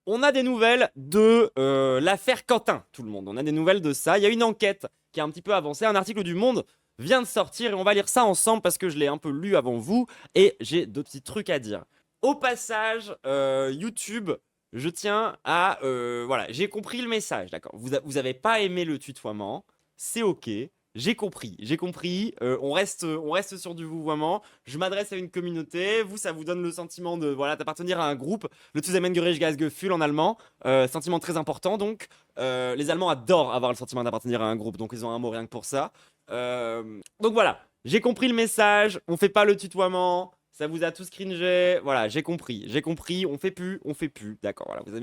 On a des nouvelles de l'affaire Quentin, tout le monde. On a des nouvelles de ça. Il y a une enquête qui a un petit peu avancé. Un article du Monde vient de sortir et on va lire ça ensemble parce que je l'ai un peu lu avant vous et j'ai deux petits trucs à dire. Au passage, YouTube, je tiens à... voilà, j'ai compris le message, d'accord. Vous avez pas aimé le tutoiement, c'est ok. J'ai compris. On reste sur du vouvoiement. Je m'adresse à une communauté. Vous, ça vous donne le sentiment de voilà d'appartenir à un groupe. Le Zusammengehörigkeitsgefühl en allemand, sentiment très important. Donc, les Allemands adorent avoir le sentiment d'appartenir à un groupe. Donc, ils ont un mot rien que pour ça. Donc voilà, j'ai compris le message. On fait pas le tutoiement. Ça vous a tous cringé. Voilà, j'ai compris. On fait plus. D'accord. Voilà, vous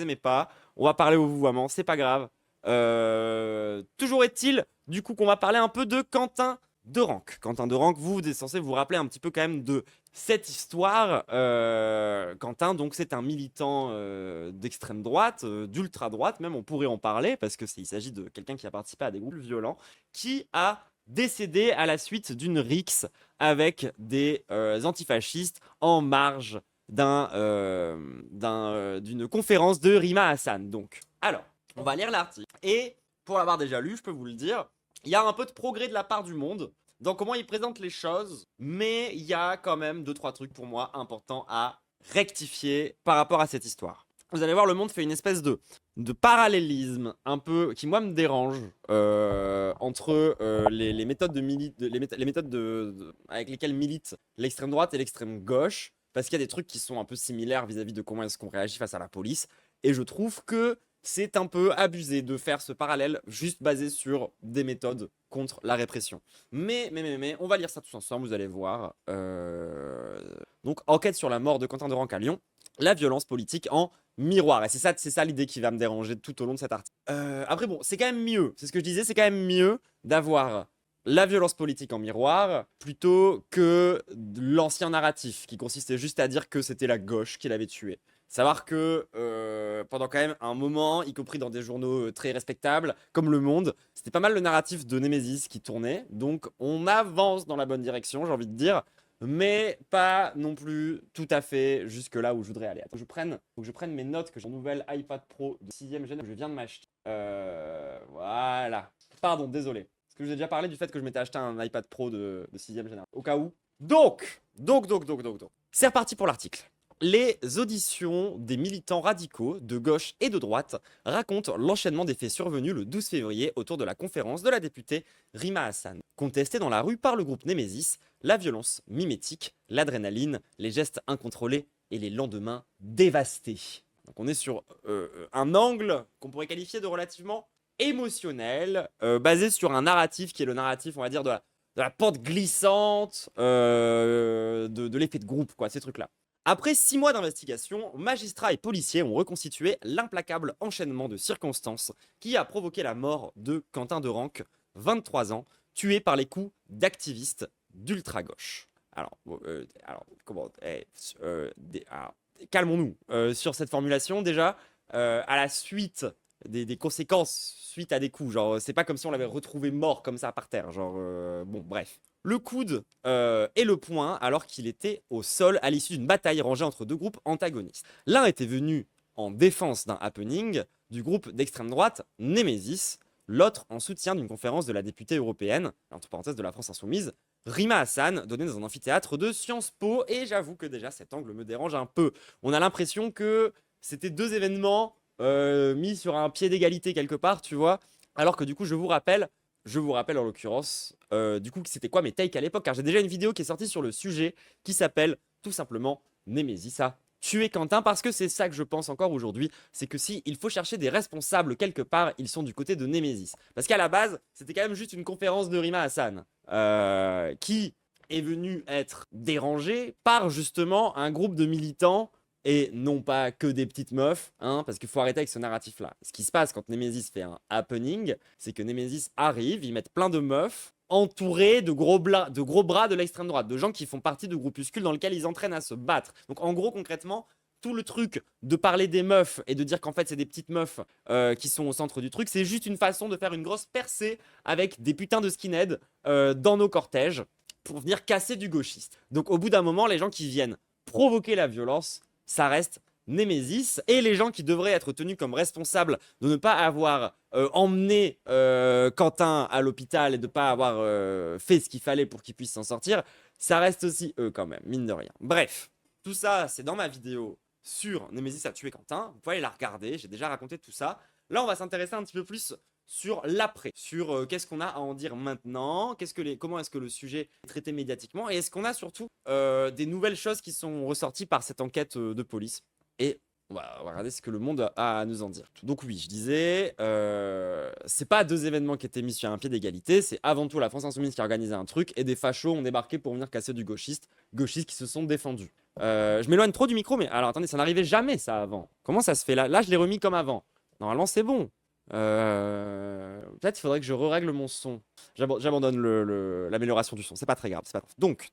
aimez pas. On va parler au vouvoiement. C'est pas grave. Toujours est-il, du coup, qu'on va parler un peu de Quentin Derenque. Quentin Derenque, vous êtes censé vous rappeler un petit peu quand même de cette histoire. Quentin, donc, c'est un militant d'extrême droite, d'ultra droite, même, on pourrait en parler, parce que il s'agit de quelqu'un qui a participé à des groupes violents, qui a décédé à la suite d'une rixe avec des antifascistes en marge d'une conférence de Rima Hassan. Donc, alors, on va lire l'article. Et pour l'avoir déjà lu, je peux vous le dire, il y a un peu de progrès de la part du Monde dans comment il présente les choses, mais il y a quand même deux, trois trucs pour moi importants à rectifier par rapport à cette histoire. Vous allez voir, le Monde fait une espèce de parallélisme un peu qui, moi, me dérange entre les méthodes, les méthodes avec lesquelles milite l'extrême droite et l'extrême gauche, parce qu'il y a des trucs qui sont un peu similaires vis-à-vis de comment est-ce qu'on réagit face à la police. Et je trouve que c'est un peu abusé de faire ce parallèle juste basé sur des méthodes contre la répression. Mais, on va lire ça tous ensemble, vous allez voir. Donc, enquête sur la mort de Quentin Derenque à Lyon, la violence politique en miroir. Et c'est ça l'idée qui va me déranger tout au long de cet article. Après, bon, c'est quand même mieux, c'est ce que je disais, c'est quand même mieux d'avoir la violence politique en miroir plutôt que l'ancien narratif qui consistait juste à dire que c'était la gauche qui l'avait tué. Savoir que pendant quand même un moment, y compris dans des journaux très respectables, comme Le Monde, c'était pas mal le narratif de Némésis qui tournait. Donc on avance dans la bonne direction, j'ai envie de dire, mais pas non plus tout à fait jusque là où je voudrais aller. Faut que je prenne mes notes que j'ai en nouvelle iPad Pro de 6ème génération que je viens de m'acheter. Voilà. Pardon, désolé. Parce que je vous ai déjà parlé du fait que je m'étais acheté un iPad Pro de 6ème génération. Au cas où. Donc. C'est reparti pour l'article. Les auditions des militants radicaux de gauche et de droite racontent l'enchaînement des faits survenus le 12 février autour de la conférence de la députée Rima Hassan. Contestée dans la rue par le groupe Némésis, la violence mimétique, l'adrénaline, les gestes incontrôlés et les lendemains dévastés. Donc on est sur un angle qu'on pourrait qualifier de relativement émotionnel, basé sur un narratif qui est le narratif, on va dire, de la pente glissante, de l'effet de groupe, quoi, ces trucs-là. Après 6 mois d'investigation, magistrats et policiers ont reconstitué l'implacable enchaînement de circonstances qui a provoqué la mort de Quentin Derenque, 23 ans, tué par les coups d'activistes d'ultra-gauche. Calmons-nous sur cette formulation déjà. À la suite des conséquences suite à des coups, genre c'est pas comme si on l'avait retrouvé mort comme ça par terre, genre bon bref. Le coude et le poing alors qu'il était au sol à l'issue d'une bataille rangée entre deux groupes antagonistes. L'un était venu en défense d'un happening du groupe d'extrême droite Némésis, l'autre en soutien d'une conférence de la députée européenne, entre parenthèses de la France Insoumise, Rima Hassan, donnée dans un amphithéâtre de Sciences Po, et j'avoue que déjà cet angle me dérange un peu. On a l'impression que c'était deux événements mis sur un pied d'égalité quelque part, tu vois, alors que du coup, je vous rappelle en l'occurrence, du coup, c'était quoi mes takes à l'époque, car j'ai déjà une vidéo qui est sortie sur le sujet qui s'appelle tout simplement Némésis a tué Quentin, parce que c'est ça que je pense encore aujourd'hui, c'est que si il faut chercher des responsables quelque part, ils sont du côté de Némésis. Parce qu'à la base, c'était quand même juste une conférence de Rima Hassan, qui est venu être dérangé par justement un groupe de militants et non pas que des petites meufs, hein, parce qu'il faut arrêter avec ce narratif-là. Ce qui se passe quand Némésis fait un happening, c'est que Némésis arrive, ils mettent plein de meufs entourés de gros bras de l'extrême droite, de gens qui font partie de groupuscules dans lesquels ils entraînent à se battre. Donc en gros, concrètement, tout le truc de parler des meufs et de dire qu'en fait c'est des petites meufs qui sont au centre du truc, c'est juste une façon de faire une grosse percée avec des putains de skinheads dans nos cortèges pour venir casser du gauchiste. Donc au bout d'un moment, les gens qui viennent provoquer la violence, ça reste Némésis et les gens qui devraient être tenus comme responsables de ne pas avoir emmené Quentin à l'hôpital et de ne pas avoir fait ce qu'il fallait pour qu'il puisse s'en sortir, ça reste aussi eux quand même, mine de rien. Bref, tout ça, c'est dans ma vidéo sur Némésis a tué Quentin. Vous pouvez aller la regarder, j'ai déjà raconté tout ça. Là, on va s'intéresser un petit peu plus sur l'après, sur qu'est-ce qu'on a à en dire maintenant, comment est-ce que le sujet est traité médiatiquement, et est-ce qu'on a surtout des nouvelles choses qui sont ressorties par cette enquête de police. Et on va regarder ce que le monde a à nous en dire. Donc oui, je disais, c'est pas deux événements qui étaient mis sur un pied d'égalité, c'est avant tout la France Insoumise qui a organisé un truc, et des fachos ont débarqué pour venir casser du gauchiste qui se sont défendus. Je m'éloigne trop du micro, mais alors attendez, ça n'arrivait jamais ça avant. Comment ça se fait là? Là, je l'ai remis comme avant. Normalement, c'est bon. Peut-être il faudrait que je règle mon son. J'abandonne l'amélioration du son. C'est pas très grave. C'est pas grave. Donc.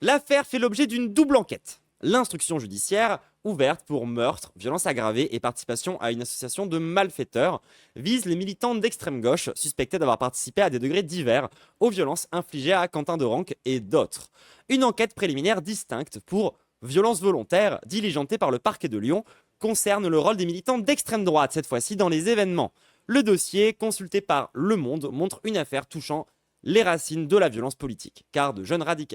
L'affaire fait l'objet d'une double enquête. L'instruction judiciaire, ouverte pour meurtre, violence aggravée et participation à une association de malfaiteurs, vise les militants d'extrême gauche suspectés d'avoir participé à des degrés divers aux violences infligées à Quentin Derenque et d'autres. Une enquête préliminaire distincte pour violence volontaire diligentée par le parquet de Lyon concerne le rôle des militants d'extrême droite, cette fois-ci dans les événements. Le dossier, consulté par Le Monde, montre une affaire touchant les racines de la violence politique, car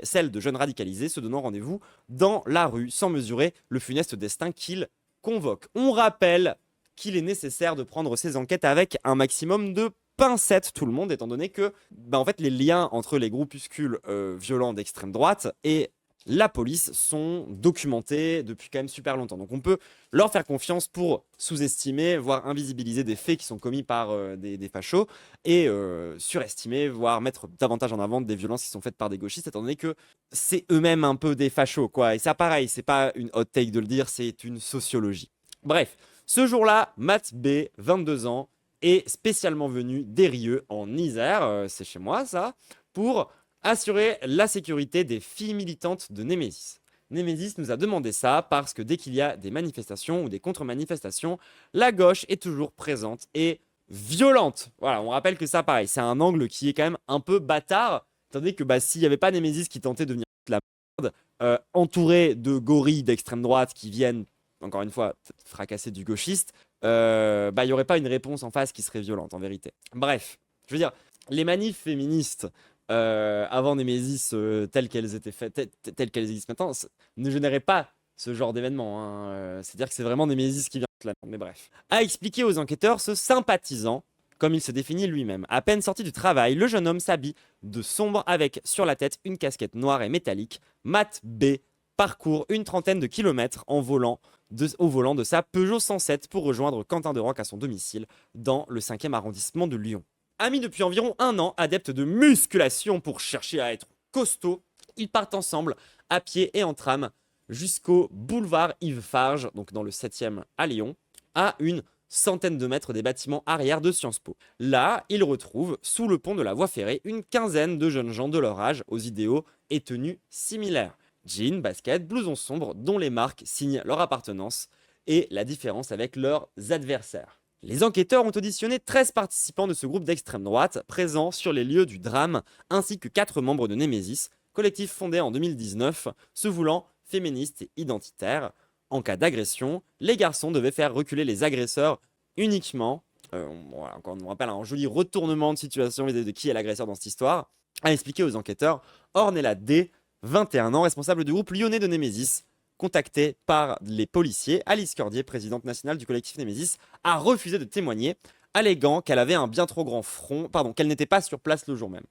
celle de jeunes radicalisés se donnant rendez-vous dans la rue sans mesurer le funeste destin qu'ils convoquent. On rappelle qu'il est nécessaire de prendre ces enquêtes avec un maximum de pincettes, tout le monde, étant donné que en fait, les liens entre les groupuscules violents d'extrême droite et la police sont documentés depuis quand même super longtemps. Donc on peut leur faire confiance pour sous-estimer, voire invisibiliser des faits qui sont commis par des fachos et surestimer, voire mettre davantage en avant des violences qui sont faites par des gauchistes, étant donné que c'est eux-mêmes un peu des fachos, quoi. Et ça, pareil, c'est pas une hot take de le dire, c'est une sociologie. Bref, ce jour-là, Matt B, 22 ans, est spécialement venu d'Eyrieux en Isère, c'est chez moi ça, pour assurer la sécurité des filles militantes de Némésis. Némésis nous a demandé ça parce que dès qu'il y a des manifestations ou des contre-manifestations, la gauche est toujours présente et violente. Voilà, on rappelle que ça, pareil, c'est un angle qui est quand même un peu bâtard, tandis que s'il n'y avait pas Némésis qui tentait de venir la merde, entouré de gorilles d'extrême droite qui viennent, encore une fois, fracasser du gauchiste, il n'y aurait pas une réponse en face qui serait violente, en vérité. Bref, je veux dire, les manifs féministes avant Némésis telles qu'elles étaient faites, telles qu'elles existent maintenant, ne généraient pas ce genre d'événement. Hein. C'est-à-dire que c'est vraiment Némésis qui vient de là. Mais bref. A expliqué aux enquêteurs ce sympathisant, comme il se définit lui-même. À peine sorti du travail, le jeune homme s'habille de sombre avec sur la tête une casquette noire et métallique. Matt B parcourt une trentaine de kilomètres au volant de sa Peugeot 107 pour rejoindre Quentin Derenque à son domicile dans le 5e arrondissement de Lyon. Amis depuis environ un an, adeptes de musculation pour chercher à être costaud, ils partent ensemble à pied et en tram jusqu'au boulevard Yves Farge, donc dans le 7e à Lyon, à une centaine de mètres des bâtiments arrière de Sciences Po. Là, ils retrouvent, sous le pont de la voie ferrée, une quinzaine de jeunes gens de leur âge aux idéaux et tenues similaires. Jeans, baskets, blousons sombres dont les marques signent leur appartenance et la différence avec leurs adversaires. Les enquêteurs ont auditionné 13 participants de ce groupe d'extrême droite présents sur les lieux du drame, ainsi que 4 membres de Némésis, collectif fondé en 2019, se voulant féministe et identitaire. En cas d'agression, les garçons devaient faire reculer les agresseurs uniquement. Encore on rappelle un joli retournement de situation de qui est l'agresseur dans cette histoire, a expliqué aux enquêteurs Ornella D, 21 ans, responsable du groupe lyonnais de Némésis. Contactée par les policiers, Alice Cordier, présidente nationale du collectif Némésis, a refusé de témoigner, alléguant qu'elle avait un bien trop grand front, qu'elle n'était pas sur place le jour même.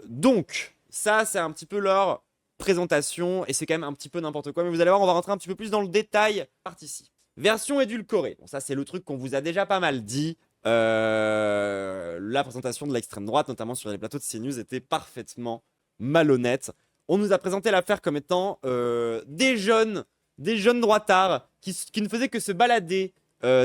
Donc, ça, c'est un petit peu leur présentation, et c'est quand même un petit peu n'importe quoi, mais vous allez voir, on va rentrer un petit peu plus dans le détail par ici. Version édulcorée. Bon, ça, c'est le truc qu'on vous a déjà pas mal dit. La présentation de l'extrême droite, notamment sur les plateaux de CNews, était parfaitement malhonnête. On nous a présenté l'affaire comme étant des jeunes droitards qui ne faisaient que se balader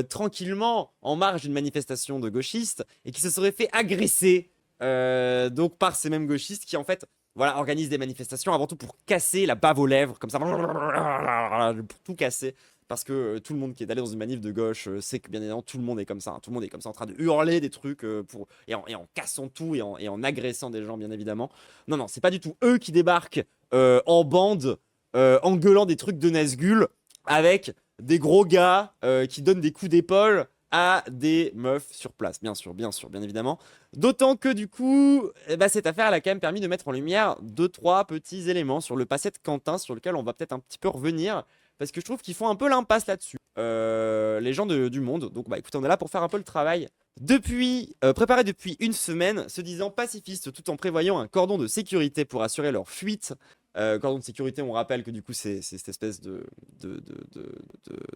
tranquillement en marge d'une manifestation de gauchistes et qui se seraient fait agresser donc par ces mêmes gauchistes qui en fait organisent des manifestations avant tout pour casser la bave aux lèvres comme ça, pour tout casser. Parce que tout le monde qui est allé dans une manif de gauche sait que bien évidemment tout le monde est comme ça. Hein. Tout le monde est comme ça en train de hurler des trucs et en cassant tout et en agressant des gens bien évidemment. Non, c'est pas du tout eux qui débarquent en bande en gueulant des trucs de Nazgûl avec des gros gars qui donnent des coups d'épaule à des meufs sur place, bien sûr, bien évidemment. D'autant que du coup, cette affaire elle a quand même permis de mettre en lumière 2-3 petits éléments sur le passé de Quentin, sur lequel on va peut-être un petit peu revenir, parce que je trouve qu'ils font un peu l'impasse là-dessus, les gens du monde. Donc écoutez, on est là pour faire un peu le travail. Préparé depuis une semaine, se disant pacifistes tout en prévoyant un cordon de sécurité pour assurer leur fuite. Cordon de sécurité, on rappelle que du coup c'est cette espèce de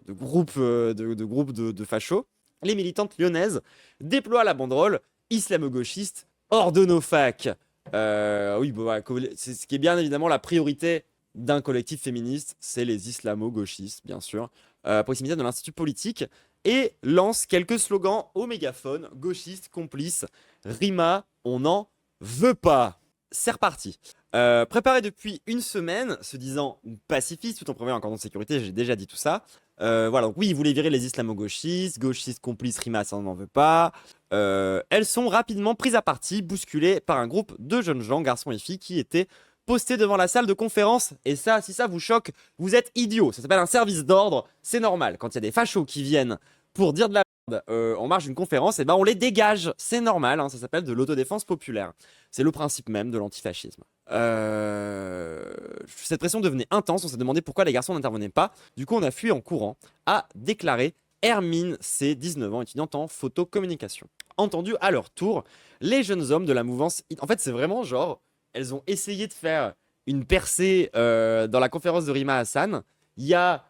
groupe de fachos. Les militantes lyonnaises déploient la banderole islamo-gauchiste hors de nos facs. Oui, c'est ce qui est bien évidemment la priorité d'un collectif féministe, c'est les islamo-gauchistes, bien sûr, à proximité de l'Institut politique, et lance quelques slogans au mégaphone, gauchistes, complices, rima, on n'en veut pas. C'est reparti. Préparé depuis une semaine, se disant pacifiste tout en prévoyant un cordon de sécurité, j'ai déjà dit tout ça. Voilà, donc oui, ils voulaient virer les islamo-gauchistes, gauchistes complices, rima, ça on n'en veut pas. Elles sont rapidement prises à partie, bousculées par un groupe de jeunes gens, garçons et filles, qui étaient postés devant la salle de conférence. Et ça, si ça vous choque, vous êtes idiots. Ça s'appelle un service d'ordre, c'est normal. Quand il y a des fachos qui viennent pour dire de la merde en marge d'une conférence, et ben on les dégage. C'est normal, hein, ça s'appelle de l'autodéfense populaire. C'est le principe même de l'antifascisme. Cette pression devenait intense, on s'est demandé pourquoi les garçons n'intervenaient pas. Du coup, on a fui en courant, a déclaré Hermine C, 19 ans, étudiante en photocommunication. Entendu à leur tour, les jeunes hommes de la mouvance... En fait, c'est vraiment genre, elles ont essayé de faire une percée dans la conférence de Rima Hassan. Il y a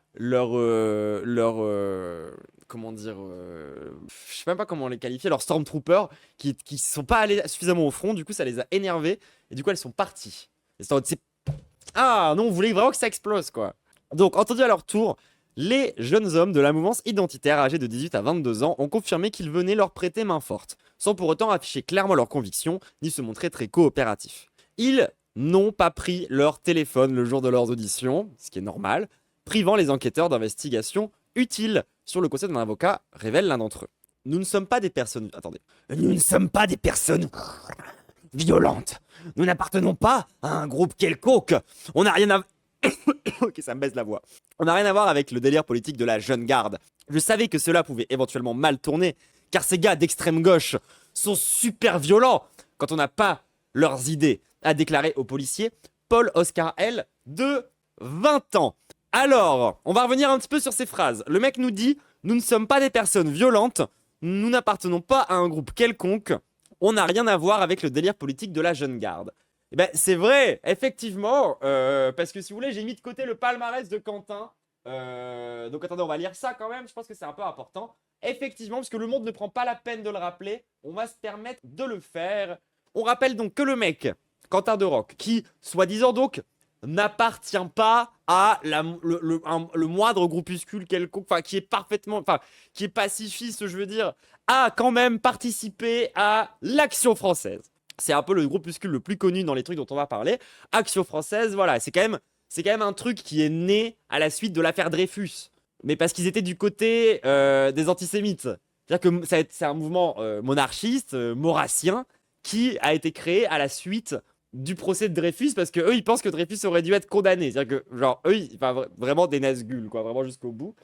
comment dire, je sais même pas comment les qualifier, leurs stormtroopers qui sont pas allés suffisamment au front, du coup ça les a énervés et du coup elles sont parties. Ah non, on voulait vraiment que ça explose quoi. Donc entendu à leur tour, les jeunes hommes de la mouvance identitaire âgés de 18 à 22 ans ont confirmé qu'ils venaient leur prêter main forte, sans pour autant afficher clairement leurs convictions ni se montrer très coopératifs. Ils n'ont pas pris leur téléphone le jour de leurs auditions, ce qui est normal, privant les enquêteurs d'investigation utiles sur le conseil d'un avocat, révèle l'un d'entre eux. Nous ne sommes pas des personnes... Attendez. Nous ne sommes pas des personnes violentes. Nous n'appartenons pas à un groupe quelconque. On n'a rien à... Ok, ça me baisse la voix. On n'a rien à voir avec le délire politique de la jeune garde. Je savais que cela pouvait éventuellement mal tourner, car ces gars d'extrême gauche sont super violents quand on n'a pas leurs idées, a déclaré au policier Paul Oscar L, de 20 ans. Alors, on va revenir un petit peu sur ces phrases. Le mec nous dit « Nous ne sommes pas des personnes violentes, nous n'appartenons pas à un groupe quelconque, on n'a rien à voir avec le délire politique de la jeune garde. » Eh ben, c'est vrai, effectivement, parce que si vous voulez, j'ai mis de côté le palmarès de Quentin. Donc attendez, on va lire ça quand même, je pense que c'est un peu important. Effectivement, parce que le monde ne prend pas la peine de le rappeler, on va se permettre de le faire. On rappelle donc que le mec, Quentin de Rock, qui, soi-disant donc, n'appartient pas à le moindre groupuscule quelconque, enfin qui est parfaitement, enfin qui est pacifiste, je veux dire, a quand même participé à l'Action française. C'est un peu le groupuscule le plus connu dans les trucs dont on va parler. Action française, voilà, c'est quand même un truc qui est né à la suite de l'affaire Dreyfus, mais parce qu'ils étaient du côté des antisémites. C'est-à-dire que c'est un mouvement monarchiste, maurassien, qui a été créé à la suite du procès de Dreyfus, parce que eux ils pensent que Dreyfus aurait dû être condamné, c'est-à-dire que genre eux enfin, vraiment des Nazgûl quoi, vraiment jusqu'au bout.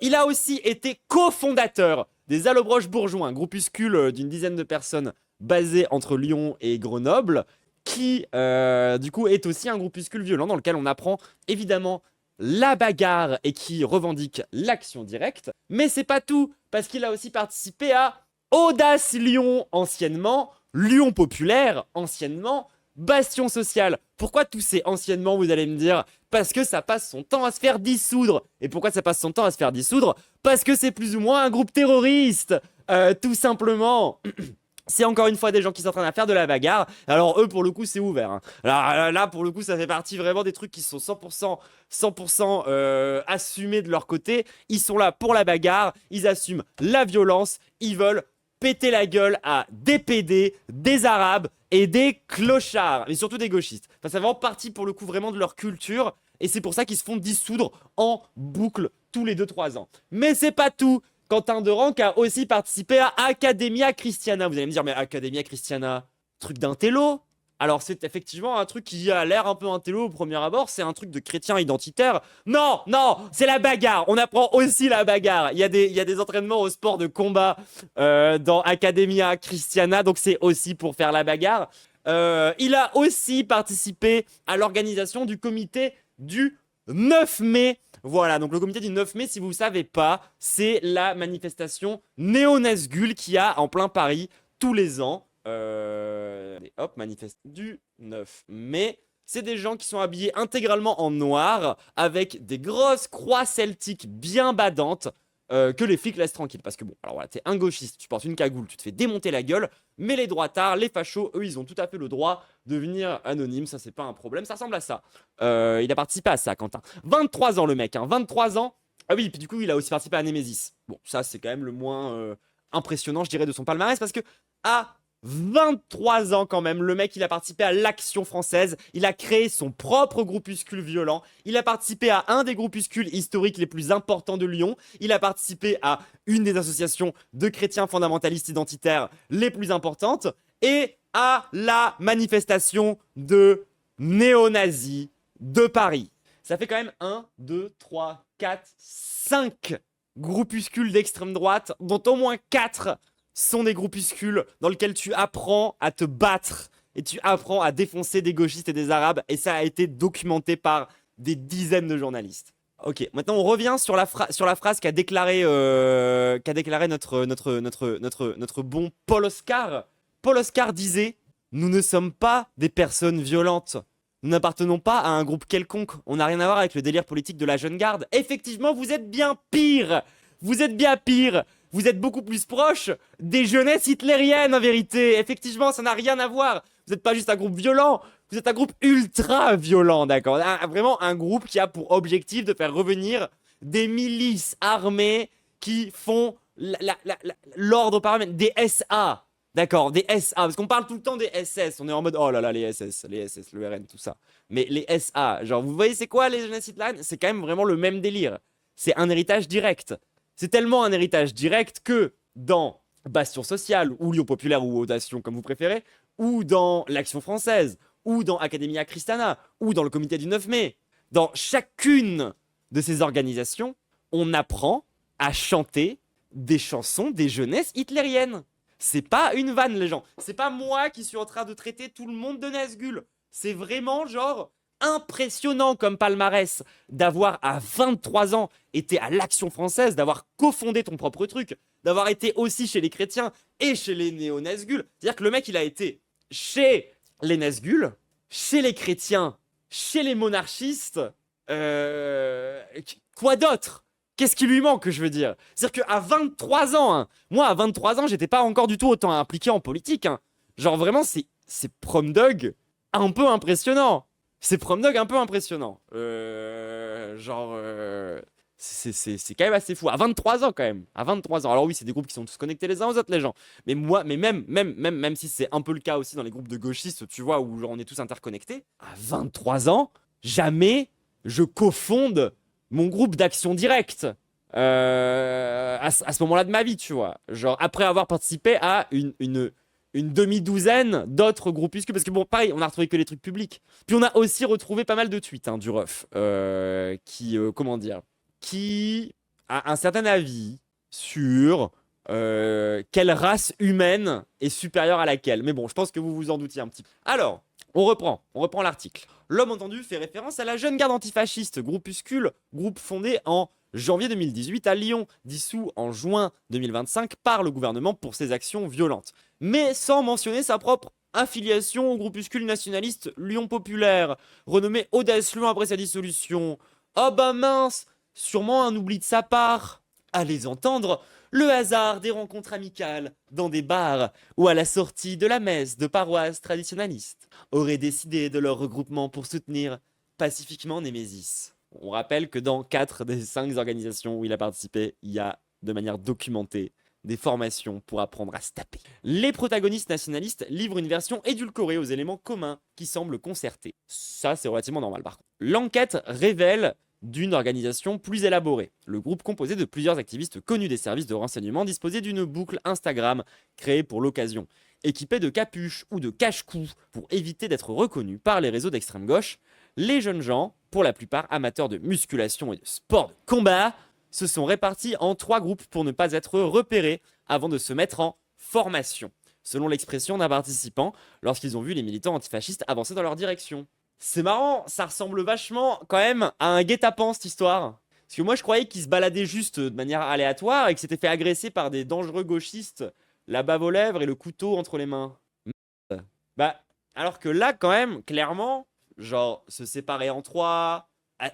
Il a aussi été cofondateur des Allobroges Bourgeois, un groupuscule d'une dizaine de personnes basé entre Lyon et Grenoble, qui du coup est aussi un groupuscule violent dans lequel on apprend évidemment la bagarre et qui revendique l'action directe. Mais c'est pas tout, parce qu'il a aussi participé à Audace Lyon anciennement, Lyon Populaire anciennement, Bastion Social. Pourquoi tous ces anciennement, vous allez me dire? Parce que ça passe son temps à se faire dissoudre. Et pourquoi ça passe son temps à se faire dissoudre? Parce que c'est plus ou moins un groupe terroriste, tout simplement. C'est encore une fois des gens qui sont en train de faire de la bagarre. Alors eux pour le coup c'est ouvert hein. Alors là pour le coup ça fait partie vraiment des trucs qui sont 100% assumés de leur côté. Ils sont là pour la bagarre, ils assument la violence, ils veulent péter la gueule à des PD, des arabes et des clochards, mais surtout des gauchistes. Enfin, c'est vraiment partie pour le coup vraiment de leur culture et c'est pour ça qu'ils se font dissoudre en boucle tous les 2-3 ans. Mais c'est pas tout. Quentin de Ranc a aussi participé à Academia Christiana. Vous allez me dire, mais Academia Christiana, truc d'un télo? Alors c'est effectivement un truc qui a l'air un peu intello au premier abord, c'est un truc de chrétien identitaire. Non, non, c'est la bagarre, on apprend aussi la bagarre. Il y a des entraînements au sport de combat dans Academia Christiana, donc c'est aussi pour faire la bagarre. Il a aussi participé à l'organisation du comité du 9 mai. Voilà, donc le comité du 9 mai, si vous ne savez pas, c'est la manifestation néo-Nazgûl qu'il y a en plein Paris tous les ans. Hop, manifeste du 9 mai. C'est des gens qui sont habillés intégralement en noir, avec des grosses croix celtiques bien badantes, que les flics laissent tranquilles. Parce que bon, alors voilà, t'es un gauchiste, tu portes une cagoule, tu te fais démonter la gueule, mais les droitards, les fachos, eux, ils ont tout à fait le droit de venir anonyme, ça c'est pas un problème, ça ressemble à ça. Il a participé à ça, Quentin. 23 ans le mec, hein, 23 ans. Ah oui, puis du coup, il a aussi participé à Nemesis. Bon, ça c'est quand même le moins impressionnant, je dirais, de son palmarès, parce que à 23 ans quand même, le mec il a participé à l'Action française, il a créé son propre groupuscule violent, il a participé à un des groupuscules historiques les plus importants de Lyon, il a participé à une des associations de chrétiens fondamentalistes identitaires les plus importantes, et à la manifestation de néo-nazis de Paris. Ça fait quand même 1, 2, 3, 4, 5 groupuscules d'extrême droite, dont au moins 4 sont des groupuscules dans lesquels tu apprends à te battre et tu apprends à défoncer des gauchistes et des arabes, et ça a été documenté par des dizaines de journalistes. Ok, maintenant on revient sur la phrase qu'a déclaré notre bon Paul Oscar. Paul Oscar disait: nous ne sommes pas des personnes violentes. Nous n'appartenons pas à un groupe quelconque. On n'a rien à voir avec le délire politique de la jeune garde. Effectivement, vous êtes bien pire. Vous êtes bien pire. Vous êtes beaucoup plus proche des jeunesses hitlériennes, en vérité. Effectivement, ça n'a rien à voir. Vous n'êtes pas juste un groupe violent. Vous êtes un groupe ultra violent, d'accord. Vraiment un groupe qui a pour objectif de faire revenir des milices armées qui font l'ordre paramètre. Des SA. D'accord, des SA, parce qu'on parle tout le temps des SS, on est en mode oh là là, les SS, le RN, tout ça. Mais les SA, genre, vous voyez, c'est quoi les jeunesses hitlériennes? C'est quand même vraiment le même délire. C'est un héritage direct. C'est tellement un héritage direct que dans Bastion Social, ou Lyon Populaire, ou Audation, comme vous préférez, ou dans l'Action Française, ou dans Academia Christiana, ou dans le comité du 9 mai, dans chacune de ces organisations, on apprend à chanter des chansons des jeunesses hitlériennes. C'est pas une vanne, les gens. C'est pas moi qui suis en train de traiter tout le monde de Nazgûl. C'est vraiment genre impressionnant comme palmarès d'avoir à 23 ans été à l'Action Française, d'avoir cofondé ton propre truc, d'avoir été aussi chez les chrétiens et chez les néo-Nazgûl. C'est-à-dire que le mec, il a été chez les Nazgûl, chez les chrétiens, chez les monarchistes. Quoi d'autre? Qu'est-ce qui lui manque, je veux dire? C'est-à-dire qu'à 23 ans, hein, moi à 23 ans, j'étais pas encore du tout autant impliqué en politique. Hein. Genre vraiment, c'est prom dog un peu impressionnant. C'est prom dog un peu impressionnant. C'est quand même assez fou. À 23 ans, quand même. À 23 ans. Alors oui, c'est des groupes qui sont tous connectés les uns aux autres, les gens. Mais moi, mais même si c'est un peu le cas aussi dans les groupes de gauchistes, tu vois, où genre, on est tous interconnectés, à 23 ans, jamais je cofonde mon groupe d'action directe à ce moment-là de ma vie, tu vois. Genre, après avoir participé à une demi-douzaine d'autres groupuscules. Parce que bon, pareil, on a retrouvé que les trucs publics. Puis on a aussi retrouvé pas mal de tweets hein, du ref comment dire, qui a un certain avis sur quelle race humaine est supérieure à laquelle. Mais bon, je pense que vous vous en doutiez un petit peu. Alors, on reprend l'article. L'homme entendu fait référence à la jeune garde antifasciste, groupuscule, groupe fondé en janvier 2018 à Lyon, dissous en juin 2025 par le gouvernement pour ses actions violentes, mais sans mentionner sa propre affiliation au groupuscule nationaliste Lyon Populaire, renommé Audace Lyon après sa dissolution. Oh bah mince, sûrement un oubli de sa part. À les entendre, le hasard des rencontres amicales dans des bars ou à la sortie de la messe de paroisses traditionnalistes aurait décidé de leur regroupement pour soutenir pacifiquement Némésis. On rappelle que dans 4 des 5 organisations où il a participé, il y a de manière documentée des formations pour apprendre à se taper. Les protagonistes nationalistes livrent une version édulcorée aux éléments communs qui semblent concertés. Ça, c'est relativement normal par contre. L'enquête révèle d'une organisation plus élaborée. Le groupe composé de plusieurs activistes connus des services de renseignement disposait d'une boucle Instagram créée pour l'occasion. Équipés de capuches ou de cache-cou pour éviter d'être reconnus par les réseaux d'extrême gauche, les jeunes gens, pour la plupart amateurs de musculation et de sport de combat, se sont répartis en 3 groupes pour ne pas être repérés avant de se mettre en formation, selon l'expression d'un participant lorsqu'ils ont vu les militants antifascistes avancer dans leur direction. C'est marrant, ça ressemble vachement quand même à un guet-apens cette histoire. Parce que moi je croyais qu'ils se baladaient juste de manière aléatoire et qu'ils s'étaient fait agresser par des dangereux gauchistes, la bave aux lèvres et le couteau entre les mains. Merde. Bah, alors que là quand même, clairement, genre se séparer en 3,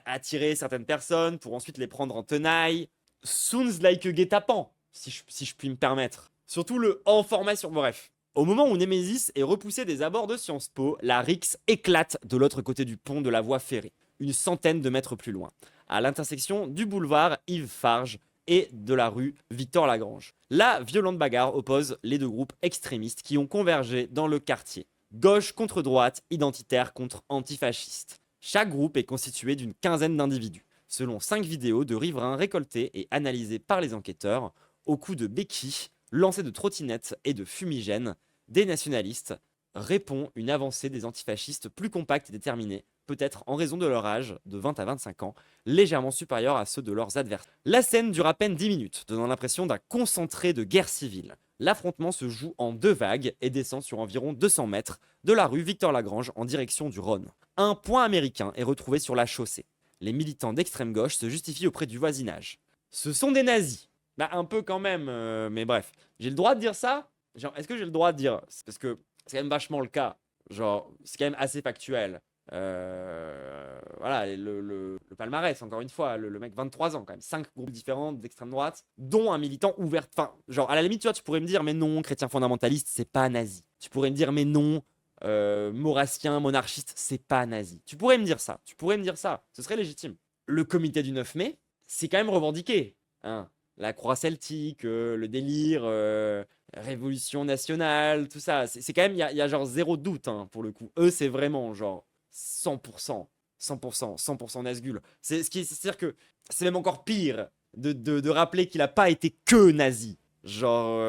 attirer certaines personnes pour ensuite les prendre en tenaille, sounds like a guet-apens, si je puis me permettre. Surtout le en formation, bref. Au moment où Némésis est repoussé des abords de Sciences Po, la rixe éclate de l'autre côté du pont de la voie ferrée, une centaine de mètres plus loin, à l'intersection du boulevard Yves Farge et de la rue Victor-Lagrange. La violente bagarre oppose les 2 groupes extrémistes qui ont convergé dans le quartier. Gauche contre droite, identitaire contre antifasciste. Chaque groupe est constitué d'une quinzaine d'individus, selon 5 vidéos de riverains récoltées et analysées par les enquêteurs, au coup de béquilles, lancés de trottinettes et de fumigènes, des nationalistes répond une avancée des antifascistes plus compacte et déterminée, peut-être en raison de leur âge, de 20 à 25 ans, légèrement supérieur à ceux de leurs adversaires. La scène dure à peine 10 minutes, donnant l'impression d'un concentré de guerre civile. L'affrontement se joue en 2 vagues et descend sur environ 200 mètres de la rue Victor-Lagrange en direction du Rhône. Un point américain est retrouvé sur la chaussée. Les militants d'extrême gauche se justifient auprès du voisinage. Ce sont des nazis. Bah un peu quand même, mais bref. J'ai le droit de dire ça? Genre, est-ce que j'ai le droit de dire? C'est parce que c'est quand même vachement le cas. Genre, c'est quand même assez factuel. Voilà, le palmarès, encore une fois, le mec 23 ans quand même, 5 groupes différents d'extrême droite, dont un militant ouvert. Enfin, genre, à la limite, tu vois, tu pourrais me dire, mais non, chrétien fondamentaliste, c'est pas nazi. Tu pourrais me dire, mais non, maurassien, monarchiste, c'est pas nazi. Tu pourrais me dire ça, ce serait légitime. Le comité du 9 mai, c'est quand même revendiqué. Hein. La croix celtique, le délire, révolution nationale, tout ça. C'est quand même, il y a genre 0 doute hein, pour le coup. Eux, c'est vraiment genre 100%, 100%, 100% Nazgûl. C'est-à-dire que c'est même encore pire de rappeler qu'il n'a pas été que nazi. Genre,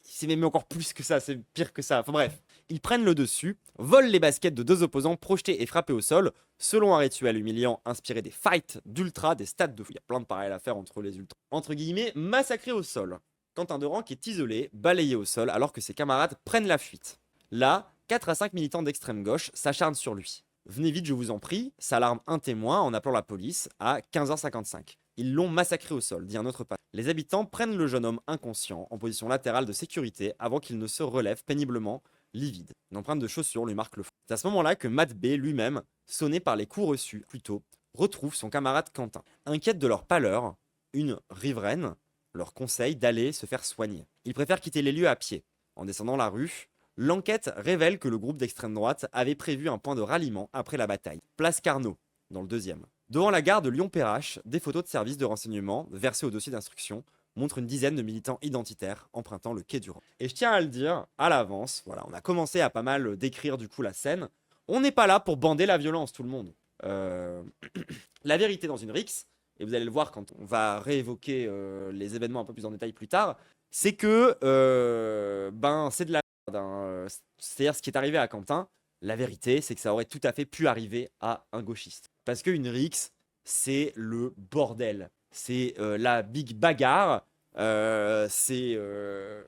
c'est même encore plus que ça, c'est pire que ça. Enfin bref, ils prennent le dessus, volent les baskets de 2 opposants projetés et frappés au sol, selon un rituel humiliant inspiré des fights d'ultra des stades de foot. Il y a plein de parallèles à faire entre les ultras. Entre guillemets, massacrés au sol. Quentin Derenc est isolé, balayé au sol, alors que ses camarades prennent la fuite. Là, 4 à 5 militants d'extrême gauche s'acharnent sur lui. Venez vite, je vous en prie, s'alarme un témoin en appelant la police à 15h55. Ils l'ont massacré au sol, dit un autre passant. Les habitants prennent le jeune homme inconscient en position latérale de sécurité avant qu'il ne se relève péniblement, livide. Une empreinte de chaussure lui marque le front. C'est à ce moment-là que Matt B lui-même, sonné par les coups reçus plus tôt, retrouve son camarade Quentin. Inquiète de leur pâleur, une riveraine leur conseille d'aller se faire soigner. Ils préfèrent quitter les lieux à pied. En descendant la rue, l'enquête révèle que le groupe d'extrême droite avait prévu un point de ralliement après la bataille. Place Carnot, dans le 2e. Devant la gare de Lyon-Perrache, des photos de services de renseignement versées au dossier d'instruction montrent une dizaine de militants identitaires empruntant le quai du Rhône. Et je tiens à le dire à l'avance, voilà, on a commencé à pas mal décrire du coup la scène. On n'est pas là pour bander la violence, tout le monde. La vérité dans une rixe, et vous allez le voir quand on va réévoquer les événements un peu plus en détail plus tard, c'est que c'est de la merde. Hein. C'est-à-dire ce qui est arrivé à Quentin, la vérité, c'est que ça aurait tout à fait pu arriver à un gauchiste. Parce qu'une rixe, c'est le bordel. C'est la big bagarre. C'est.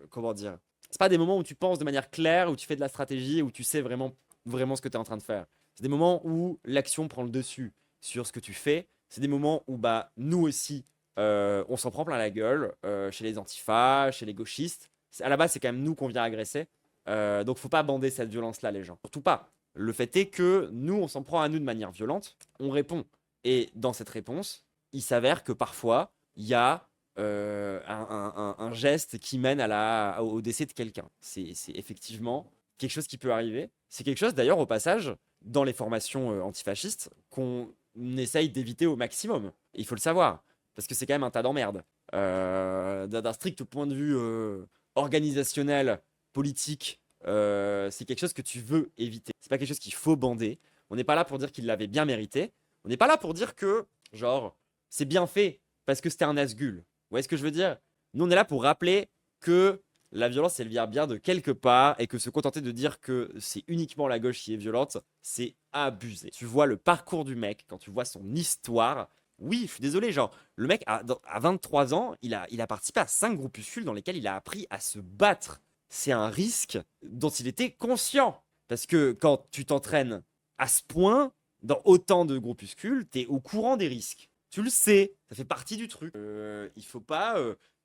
Comment dire? C'est pas des moments où tu penses de manière claire, où tu fais de la stratégie, où tu sais vraiment, vraiment ce que tu es en train de faire. C'est des moments où l'action prend le dessus sur ce que tu fais. C'est des moments où bah, nous aussi, on s'en prend plein la gueule, chez les antifas, chez les gauchistes. À la base, c'est quand même nous qu'on vient agresser. Donc, faut pas bander cette violence-là, les gens. Surtout pas. Le fait est que nous, on s'en prend à nous de manière violente, on répond. Et dans cette réponse, il s'avère que parfois, il y a un geste qui mène au décès de quelqu'un. C'est effectivement quelque chose qui peut arriver. C'est quelque chose, d'ailleurs, au passage, dans les formations antifascistes, qu'on essaye d'éviter au maximum. Et il faut le savoir, parce que c'est quand même un tas d'emmerdes. D'un strict point de vue organisationnel, politique, c'est quelque chose que tu veux éviter. C'est pas quelque chose qu'il faut bander. On n'est pas là pour dire qu'il l'avait bien mérité. On n'est pas là pour dire que, genre, c'est bien fait parce que c'était un Nazgûl. Vous voyez ce que je veux dire? Nous, on est là pour rappeler que la violence, elle vient bien de quelque part et que se contenter de dire que c'est uniquement la gauche qui est violente, c'est abusé. Tu vois le parcours du mec, quand tu vois son histoire, oui, je suis désolé, genre, le mec, à 23 ans, il a participé à 5 groupuscules dans lesquels il a appris à se battre. C'est un risque dont il était conscient. Parce que quand tu t'entraînes à ce point, dans autant de groupuscules, t'es au courant des risques. Tu le sais, ça fait partie du truc. Il faut pas...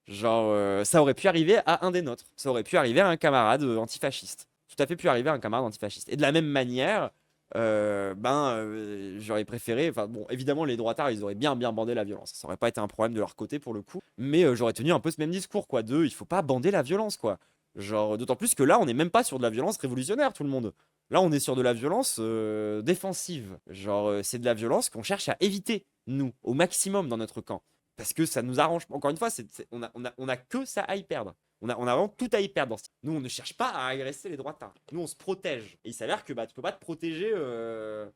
ça aurait pu arriver à un des nôtres. Ça aurait pu arriver à un camarade antifasciste. Tout à fait pu arriver à un camarade antifasciste. Et de la même manière, j'aurais préféré... Enfin bon, évidemment, les droitards, ils auraient bien bandé la violence. Ça aurait pas été un problème de leur côté pour le coup. Mais j'aurais tenu un peu ce même discours, quoi. Il faut pas bander la violence, quoi. Genre, d'autant plus que là, on n'est même pas sur de la violence révolutionnaire, tout le monde. Là, on est sur de la violence défensive. Genre, c'est de la violence qu'on cherche à éviter, nous, au maximum dans notre camp. Parce que ça nous arrange. Encore une fois, on a que ça à y perdre. On a vraiment tout à y perdre dans ce... Nous, on ne cherche pas à agresser les droitards. Nous, on se protège. Et il s'avère que tu peux pas te protéger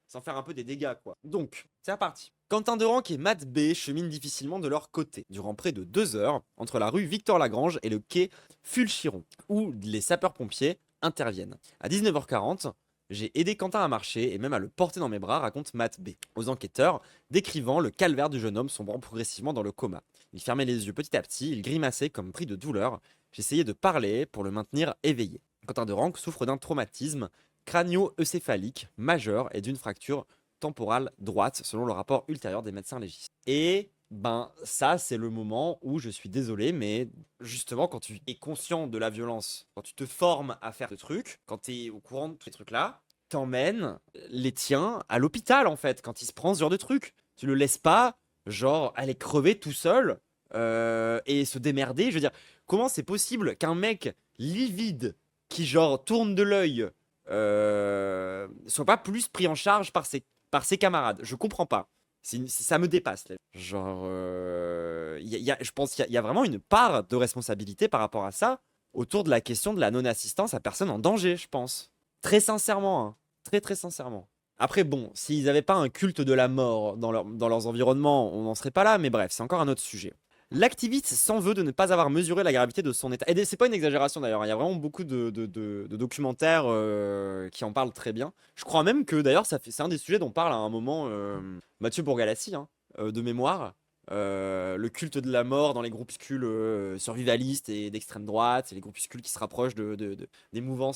sans faire un peu des dégâts, quoi. Donc, c'est reparti. Quentin Derenque et Matt B cheminent difficilement de leur côté, durant près de 2 heures, entre la rue Victor-Lagrange et le quai Fulchiron, où les sapeurs-pompiers interviennent. À 19h40, j'ai aidé Quentin à marcher et même à le porter dans mes bras, raconte Matt B. Aux enquêteurs, décrivant le calvaire du jeune homme sombrant progressivement dans le coma. Il fermait les yeux petit à petit, il grimaçait comme pris de douleur. J'essayais de parler pour le maintenir éveillé. Quentin Derenque souffre d'un traumatisme crânio-encéphalique majeur et d'une fracture temporale droite, selon le rapport ultérieur des médecins légistes. Et ça, c'est le moment où je suis désolé, mais justement, quand tu es conscient de la violence, quand tu te formes à faire ce truc, quand tu es au courant de tous ces trucs-là, t'emmènes les tiens à l'hôpital, en fait, quand il se prend ce genre de truc. Tu le laisses pas, genre, aller crever tout seul et se démerder. Je veux dire, comment c'est possible qu'un mec livide qui, genre, tourne de l'œil soit pas plus pris en charge par ses camarades? Je comprends pas. Ça me dépasse. Genre, je pense qu'il y a vraiment une part de responsabilité par rapport à ça, autour de la question de la non-assistance à personne en danger, je pense. Très sincèrement, hein. Très très sincèrement. Après, bon, s'ils n'avaient pas un culte de la mort dans leurs environnements, on n'en serait pas là, mais bref, c'est encore un autre sujet. L'activiste s'en veut de ne pas avoir mesuré la gravité de son état. Et c'est pas une exagération d'ailleurs, il y a vraiment beaucoup de documentaires qui en parlent très bien. Je crois même que d'ailleurs, c'est un des sujets dont parle à un moment Mathieu Bourgalassi, hein, de mémoire. Le culte de la mort dans les groupuscules survivalistes et d'extrême droite, et les groupuscules qui se rapprochent des mouvements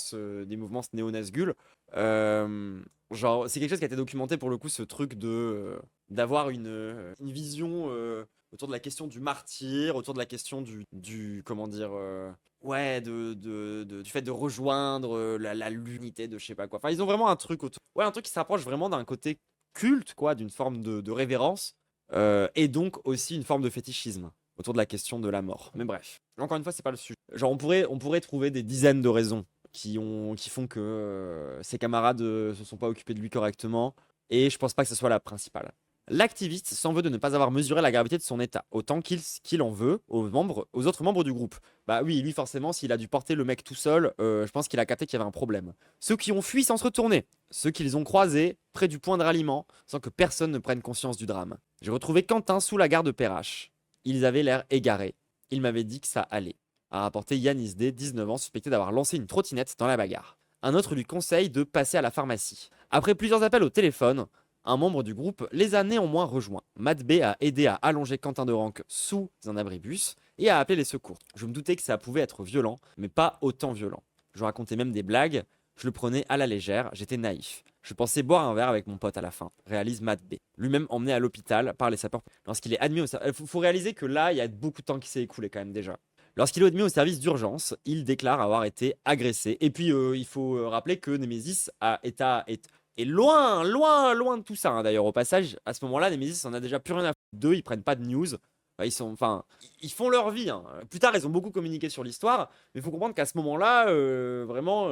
néo-nazgules. Genre, c'est quelque chose qui a été documenté pour le coup, ce truc d'avoir une vision autour de la question du martyr, autour de la question comment dire, ouais, du fait de rejoindre l'unité de je sais pas quoi. Enfin, ils ont vraiment un truc autour. Ouais, un truc qui se rapproche vraiment d'un côté culte, quoi, d'une forme de révérence, et donc aussi une forme de fétichisme autour de la question de la mort. Mais bref, encore une fois, c'est pas le sujet. Genre, on pourrait trouver des dizaines de raisons qui font que ses camarades se sont pas occupés de lui correctement, et je pense pas que ce soit la principale. L'activiste s'en veut de ne pas avoir mesuré la gravité de son état, autant qu'il en veut aux autres membres du groupe. Bah oui, lui forcément, s'il a dû porter le mec tout seul, je pense qu'il a capté qu'il y avait un problème. Ceux qui ont fui sans se retourner, ceux qu'ils ont croisés près du point de ralliement, sans que personne ne prenne conscience du drame. J'ai retrouvé Quentin sous la gare de Perrache. Ils avaient l'air égarés. Il m'avait dit que ça allait, a rapporté Yanis D, 19 ans, suspecté d'avoir lancé une trottinette dans la bagarre. Un autre lui conseille de passer à la pharmacie. Après plusieurs appels au téléphone, un membre du groupe les a néanmoins rejoints. Matt B a aidé à allonger Quentin Derenque sous un abribus et a appelé les secours. Je me doutais que ça pouvait être violent, mais pas autant violent. Je racontais même des blagues, je le prenais à la légère, j'étais naïf. Je pensais boire un verre avec mon pote à la fin, réalise Matt B. Lui-même emmené à l'hôpital par les sapeurs. Lorsqu'il est admis au service... Faut réaliser que là, il y a beaucoup de temps qui s'est écoulé quand même déjà. Lorsqu'il est admis au service d'urgence, il déclare avoir été agressé. Et puis, il faut rappeler que Nemesis est loin de tout ça, hein. D'ailleurs, au passage, à ce moment-là, Nemesis en a déjà plus rien à foutre d'eux, ils prennent pas de news. Ils font leur vie, hein. Plus tard, ils ont beaucoup communiqué sur l'histoire, mais il faut comprendre qu'à ce moment-là, vraiment,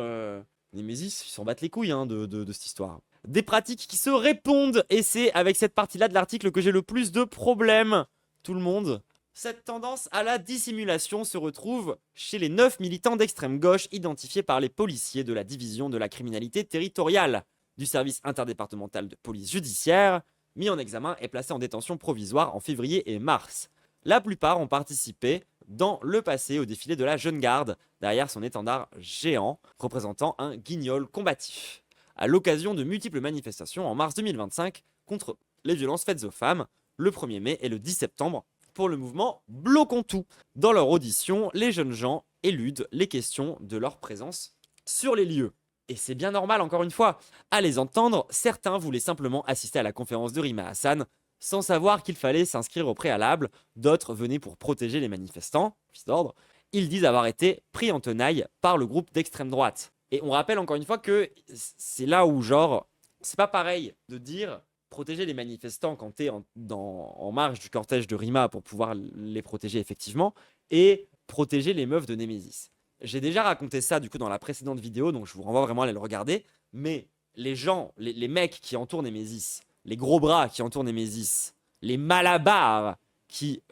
Nemesis, ils s'en battent les couilles, hein, de cette histoire. Des pratiques qui se répondent, et c'est avec cette partie-là de l'article que j'ai le plus de problèmes. Tout le monde. Cette tendance à la dissimulation se retrouve chez les 9 militants d'extrême gauche identifiés par les policiers de la division de la criminalité territoriale du service interdépartemental de police judiciaire, mis en examen et placés en détention provisoire en février et mars. La plupart ont participé dans le passé au défilé de la Jeune Garde, derrière son étendard géant représentant un guignol combatif, à l'occasion de multiples manifestations en mars 2025 contre les violences faites aux femmes, le 1er mai et le 10 septembre, pour le mouvement Bloquons tout. Dans leur audition, les jeunes gens éludent les questions de leur présence sur les lieux. Et c'est bien normal, encore une fois. À les entendre, certains voulaient simplement assister à la conférence de Rima Hassan, sans savoir qu'il fallait s'inscrire au préalable. D'autres venaient pour protéger les manifestants, fils d'ordre. Ils disent avoir été pris en tenaille par le groupe d'extrême droite. Et on rappelle encore une fois que c'est là où, genre, c'est pas pareil de dire protéger les manifestants quand t'es en marge du cortège de Rima pour pouvoir les protéger effectivement, et protéger les meufs de Némésis. J'ai déjà raconté ça du coup dans la précédente vidéo, donc je vous renvoie vraiment à aller le regarder. Mais les gens, les mecs qui entourent Némésis, les gros bras qui entourent Némésis, les malabars qui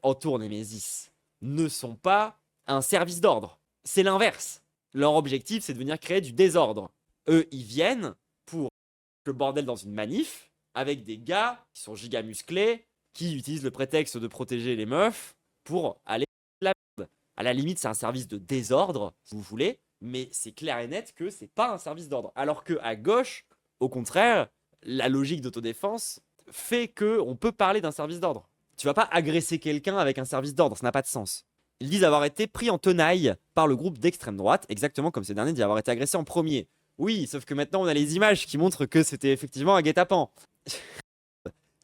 entourent Némésis, ne sont pas un service d'ordre. C'est l'inverse. Leur objectif, c'est de venir créer du désordre. Eux, ils viennent pour le bordel dans une manif, avec des gars qui sont giga musclés, qui utilisent le prétexte de protéger les meufs pour aller la merde. À la limite, c'est un service de désordre, si vous voulez, mais c'est clair et net que c'est pas un service d'ordre. Alors que à gauche, au contraire, la logique d'autodéfense fait que on peut parler d'un service d'ordre. Tu vas pas agresser quelqu'un avec un service d'ordre, ça n'a pas de sens. Ils disent avoir été pris en tenaille par le groupe d'extrême droite, exactement comme ces derniers disent avoir été agressés en premier. Oui, sauf que maintenant on a les images qui montrent que c'était effectivement un guet-apens.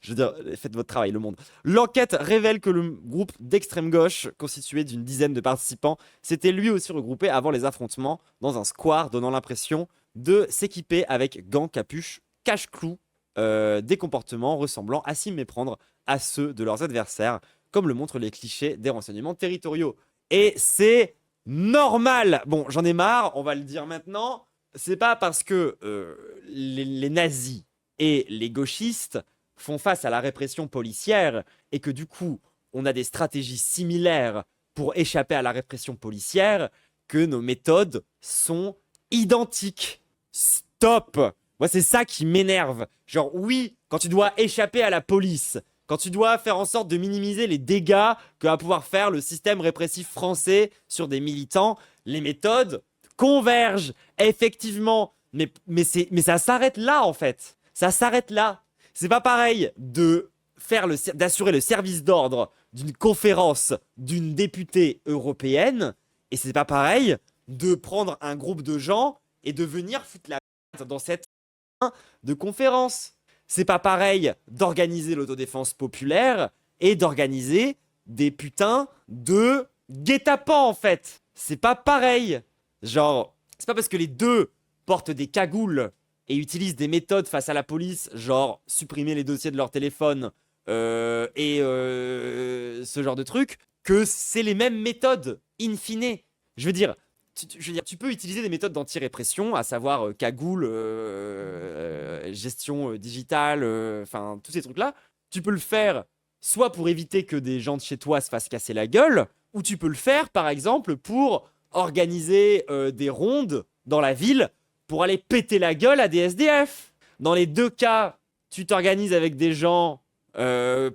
Je veux dire, faites votre travail, le monde. L'enquête révèle que le groupe d'extrême gauche, constitué d'une dizaine de participants, s'était lui aussi regroupé avant les affrontements dans un square, donnant l'impression de s'équiper avec gants, capuches, cache-clous, des comportements ressemblant à s'y méprendre à ceux de leurs adversaires, comme le montrent les clichés des renseignements territoriaux. Et c'est normal. Bon, j'en ai marre, on va le dire maintenant. C'est pas parce que les nazis et les gauchistes font face à la répression policière et que du coup, on a des stratégies similaires pour échapper à la répression policière que nos méthodes sont identiques. Stop! Moi, c'est ça qui m'énerve. Genre, oui, quand tu dois échapper à la police, quand tu dois faire en sorte de minimiser les dégâts que va pouvoir faire le système répressif français sur des militants, les méthodes convergent, effectivement. Mais ça s'arrête là, en fait. Ça s'arrête là. C'est pas pareil d'assurer le service d'ordre d'une conférence d'une députée européenne, et c'est pas pareil de prendre un groupe de gens et de venir foutre la merde dans cette de conférence. C'est pas pareil d'organiser l'autodéfense populaire et d'organiser des putains de guet-apens, en fait. C'est pas pareil. Genre, c'est pas parce que les deux portent des cagoules et utilisent des méthodes face à la police, genre supprimer les dossiers de leur téléphone ce genre de trucs, que c'est les mêmes méthodes, in fine. Je veux dire, tu peux utiliser des méthodes d'anti-répression, à savoir cagoule, gestion digitale, enfin tous ces trucs-là. Tu peux le faire soit pour éviter que des gens de chez toi se fassent casser la gueule, ou tu peux le faire par exemple pour organiser des rondes dans la ville pour aller péter la gueule à des SDF. Dans les deux cas, tu t'organises avec des gens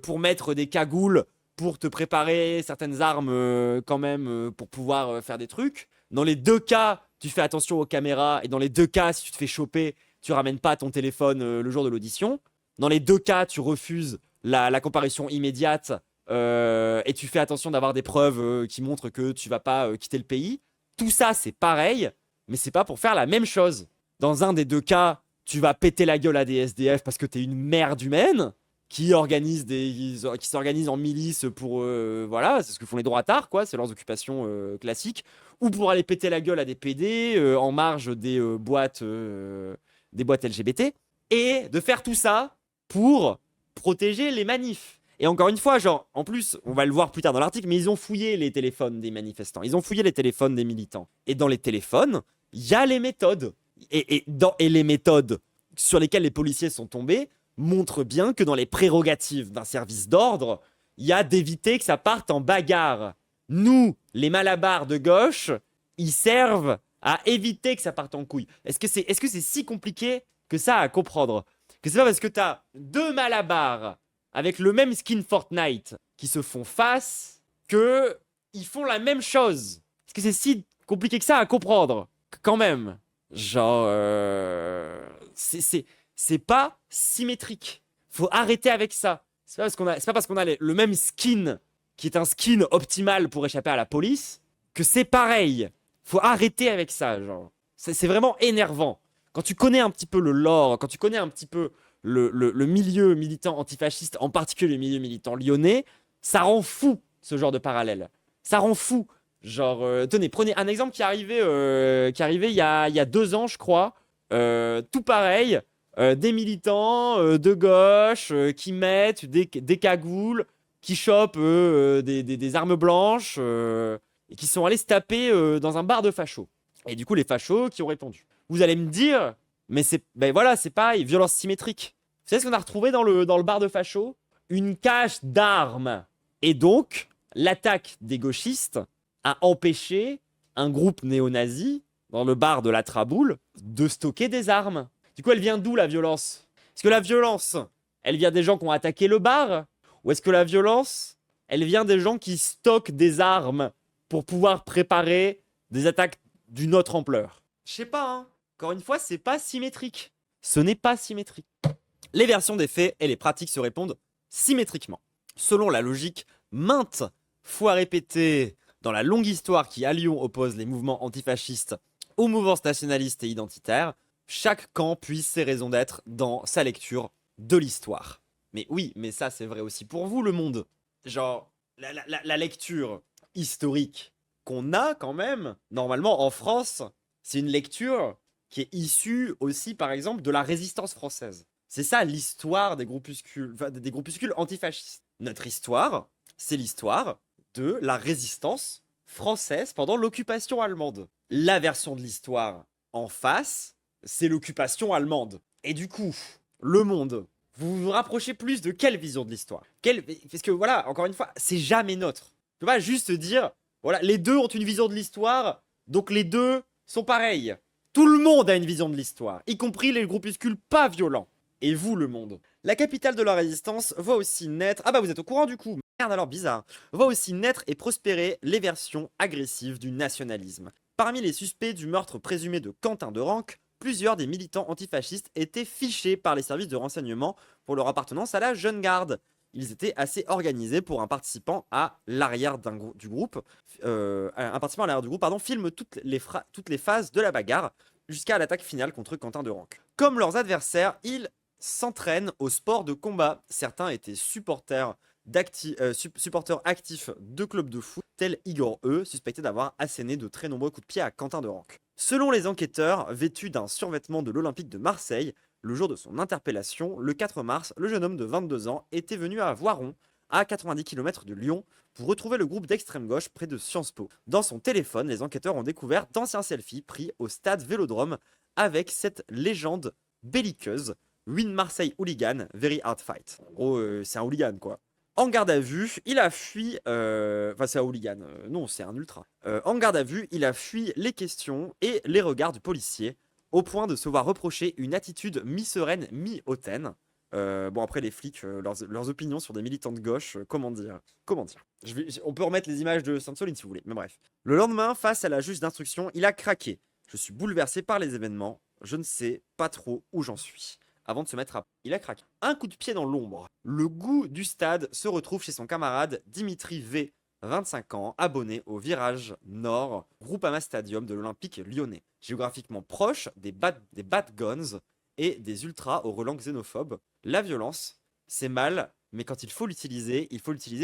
pour mettre des cagoules, pour te préparer certaines armes quand même, pour pouvoir faire des trucs. Dans les deux cas, tu fais attention aux caméras. Et dans les deux cas, si tu te fais choper, tu ramènes pas ton téléphone le jour de l'audition. Dans les deux cas, tu refuses la comparution immédiate et tu fais attention d'avoir des preuves qui montrent que tu vas pas quitter le pays. Tout ça, c'est pareil, mais c'est pas pour faire la même chose. Dans un des deux cas, tu vas péter la gueule à des SDF parce que t'es une merde humaine qui s'organisent en milice pour voilà, c'est ce que font les droitards, quoi, c'est leurs occupations classiques, ou pour aller péter la gueule à des PD en marge des boîtes LGBT, et de faire tout ça pour protéger les manifs. Et encore une fois, genre, en plus, on va le voir plus tard dans l'article, mais ils ont fouillé les téléphones des manifestants, ils ont fouillé les téléphones des militants. Et dans les téléphones, il y a les méthodes. Et les méthodes sur lesquelles les policiers sont tombés montrent bien que dans les prérogatives d'un service d'ordre, il y a d'éviter que ça parte en bagarre. Nous, les malabars de gauche, ils servent à éviter que ça parte en couille. Est-ce que c'est si compliqué que ça à comprendre? Que c'est pas parce que t'as deux malabars avec le même skin Fortnite qui se font face que ils font la même chose. Est-ce que c'est si compliqué que ça à comprendre? Quand même. Genre, c'est pas symétrique. Faut arrêter avec ça. C'est pas parce qu'on a le même skin, qui est un skin optimal pour échapper à la police, que c'est pareil. Faut arrêter avec ça, genre. C'est vraiment énervant. Quand tu connais un petit peu le lore, quand tu connais un petit peu le milieu militant antifasciste, en particulier le milieu militant lyonnais, ça rend fou ce genre de parallèle. Ça rend fou. Genre, tenez, prenez un exemple qui est arrivé il y a 2 ans, je crois. Tout pareil. Des militants de gauche qui mettent des cagoules, qui chopent des armes blanches et qui sont allés se taper dans un bar de fachos. Et du coup, les fachos qui ont répondu. Vous allez me dire, mais ben voilà, c'est pareil, violence symétrique. Vous savez ce qu'on a retrouvé dans le bar de fachos? Une cache d'armes. Et donc, l'attaque des gauchistes a empêché un groupe néo-nazi dans le bar de la Traboule de stocker des armes. Du coup, elle vient d'où la violence? Est-ce que la violence, elle vient des gens qui ont attaqué le bar? Ou est-ce que la violence, elle vient des gens qui stockent des armes pour pouvoir préparer des attaques d'une autre ampleur? Je sais pas, hein. Encore une fois, c'est pas symétrique. Ce n'est pas symétrique. Les versions des faits et les pratiques se répondent symétriquement. Selon la logique maintes fois répétée dans la longue histoire qui à Lyon oppose les mouvements antifascistes aux mouvances nationalistes et identitaires, chaque camp puise ses raisons d'être dans sa lecture de l'histoire. Mais oui, mais ça c'est vrai aussi pour vous, le monde. Genre, la lecture historique qu'on a quand même, normalement en France, c'est une lecture qui est issue aussi, par exemple, de la résistance française. C'est ça l'histoire des groupuscules antifascistes. Notre histoire, c'est l'histoire de la résistance française pendant l'occupation allemande. La version de l'histoire en face, c'est l'occupation allemande. Et du coup, le monde, vous vous rapprochez plus de quelle vision de l'histoire? Parce que voilà, encore une fois, c'est jamais neutre. Tu peux pas juste dire, voilà, les deux ont une vision de l'histoire, donc les deux sont pareils. Tout le monde a une vision de l'histoire, y compris les groupuscules pas violents. Et vous, le monde. La capitale de la résistance voit aussi naître... Ah bah vous êtes au courant du coup. Merde alors bizarre. Voit aussi naître et prospérer les versions agressives du nationalisme. Parmi les suspects du meurtre présumé de Quentin de Ranc, plusieurs des militants antifascistes étaient fichés par les services de renseignement pour leur appartenance à la Jeune Garde. Ils étaient assez organisés pour un participant à l'arrière du groupe. Un participant à l'arrière du groupe, pardon, filme toutes les phases de la bagarre jusqu'à l'attaque finale contre Quentin de Ranc. Comme leurs adversaires, ils s'entraînent au sport de combat. Certains étaient supporters actifs de clubs de foot, tel Igor E, suspecté d'avoir asséné de très nombreux coups de pied à Quentin de Ranc. Selon les enquêteurs, vêtu d'un survêtement de l'Olympique de Marseille, le jour de son interpellation, le 4 mars, le jeune homme de 22 ans était venu à Voiron, à 90 km de Lyon, pour retrouver le groupe d'extrême gauche près de Sciences Po. Dans son téléphone, les enquêteurs ont découvert d'anciens selfies pris au stade Vélodrome avec cette légende belliqueuse, Win Marseille hooligan, very hard fight. En gros, c'est un hooligan quoi. En garde à vue, il a fui... Enfin, c'est un hooligan. Non, c'est un ultra. En garde à vue, il a fui les questions et les regards du policier, au point de se voir reprocher une attitude mi-sereine, mi-hautaine. Bon, après, les flics, leurs opinions sur des militants de gauche, comment dire? On peut remettre les images de Sainte-Soline si vous voulez, mais bref. Le lendemain, face à la juge d'instruction, il a craqué. Je suis bouleversé par les événements. Je ne sais pas trop où j'en suis. Avant de se mettre à... Il a craqué. Un coup de pied dans l'ombre. Le goût du stade se retrouve chez son camarade Dimitri V, 25 ans, abonné au Virage Nord, Groupama Stadium de l'Olympique lyonnais. Géographiquement proche des bad guns et des ultras aux relents xénophobes. La violence, c'est mal, mais quand il faut l'utiliser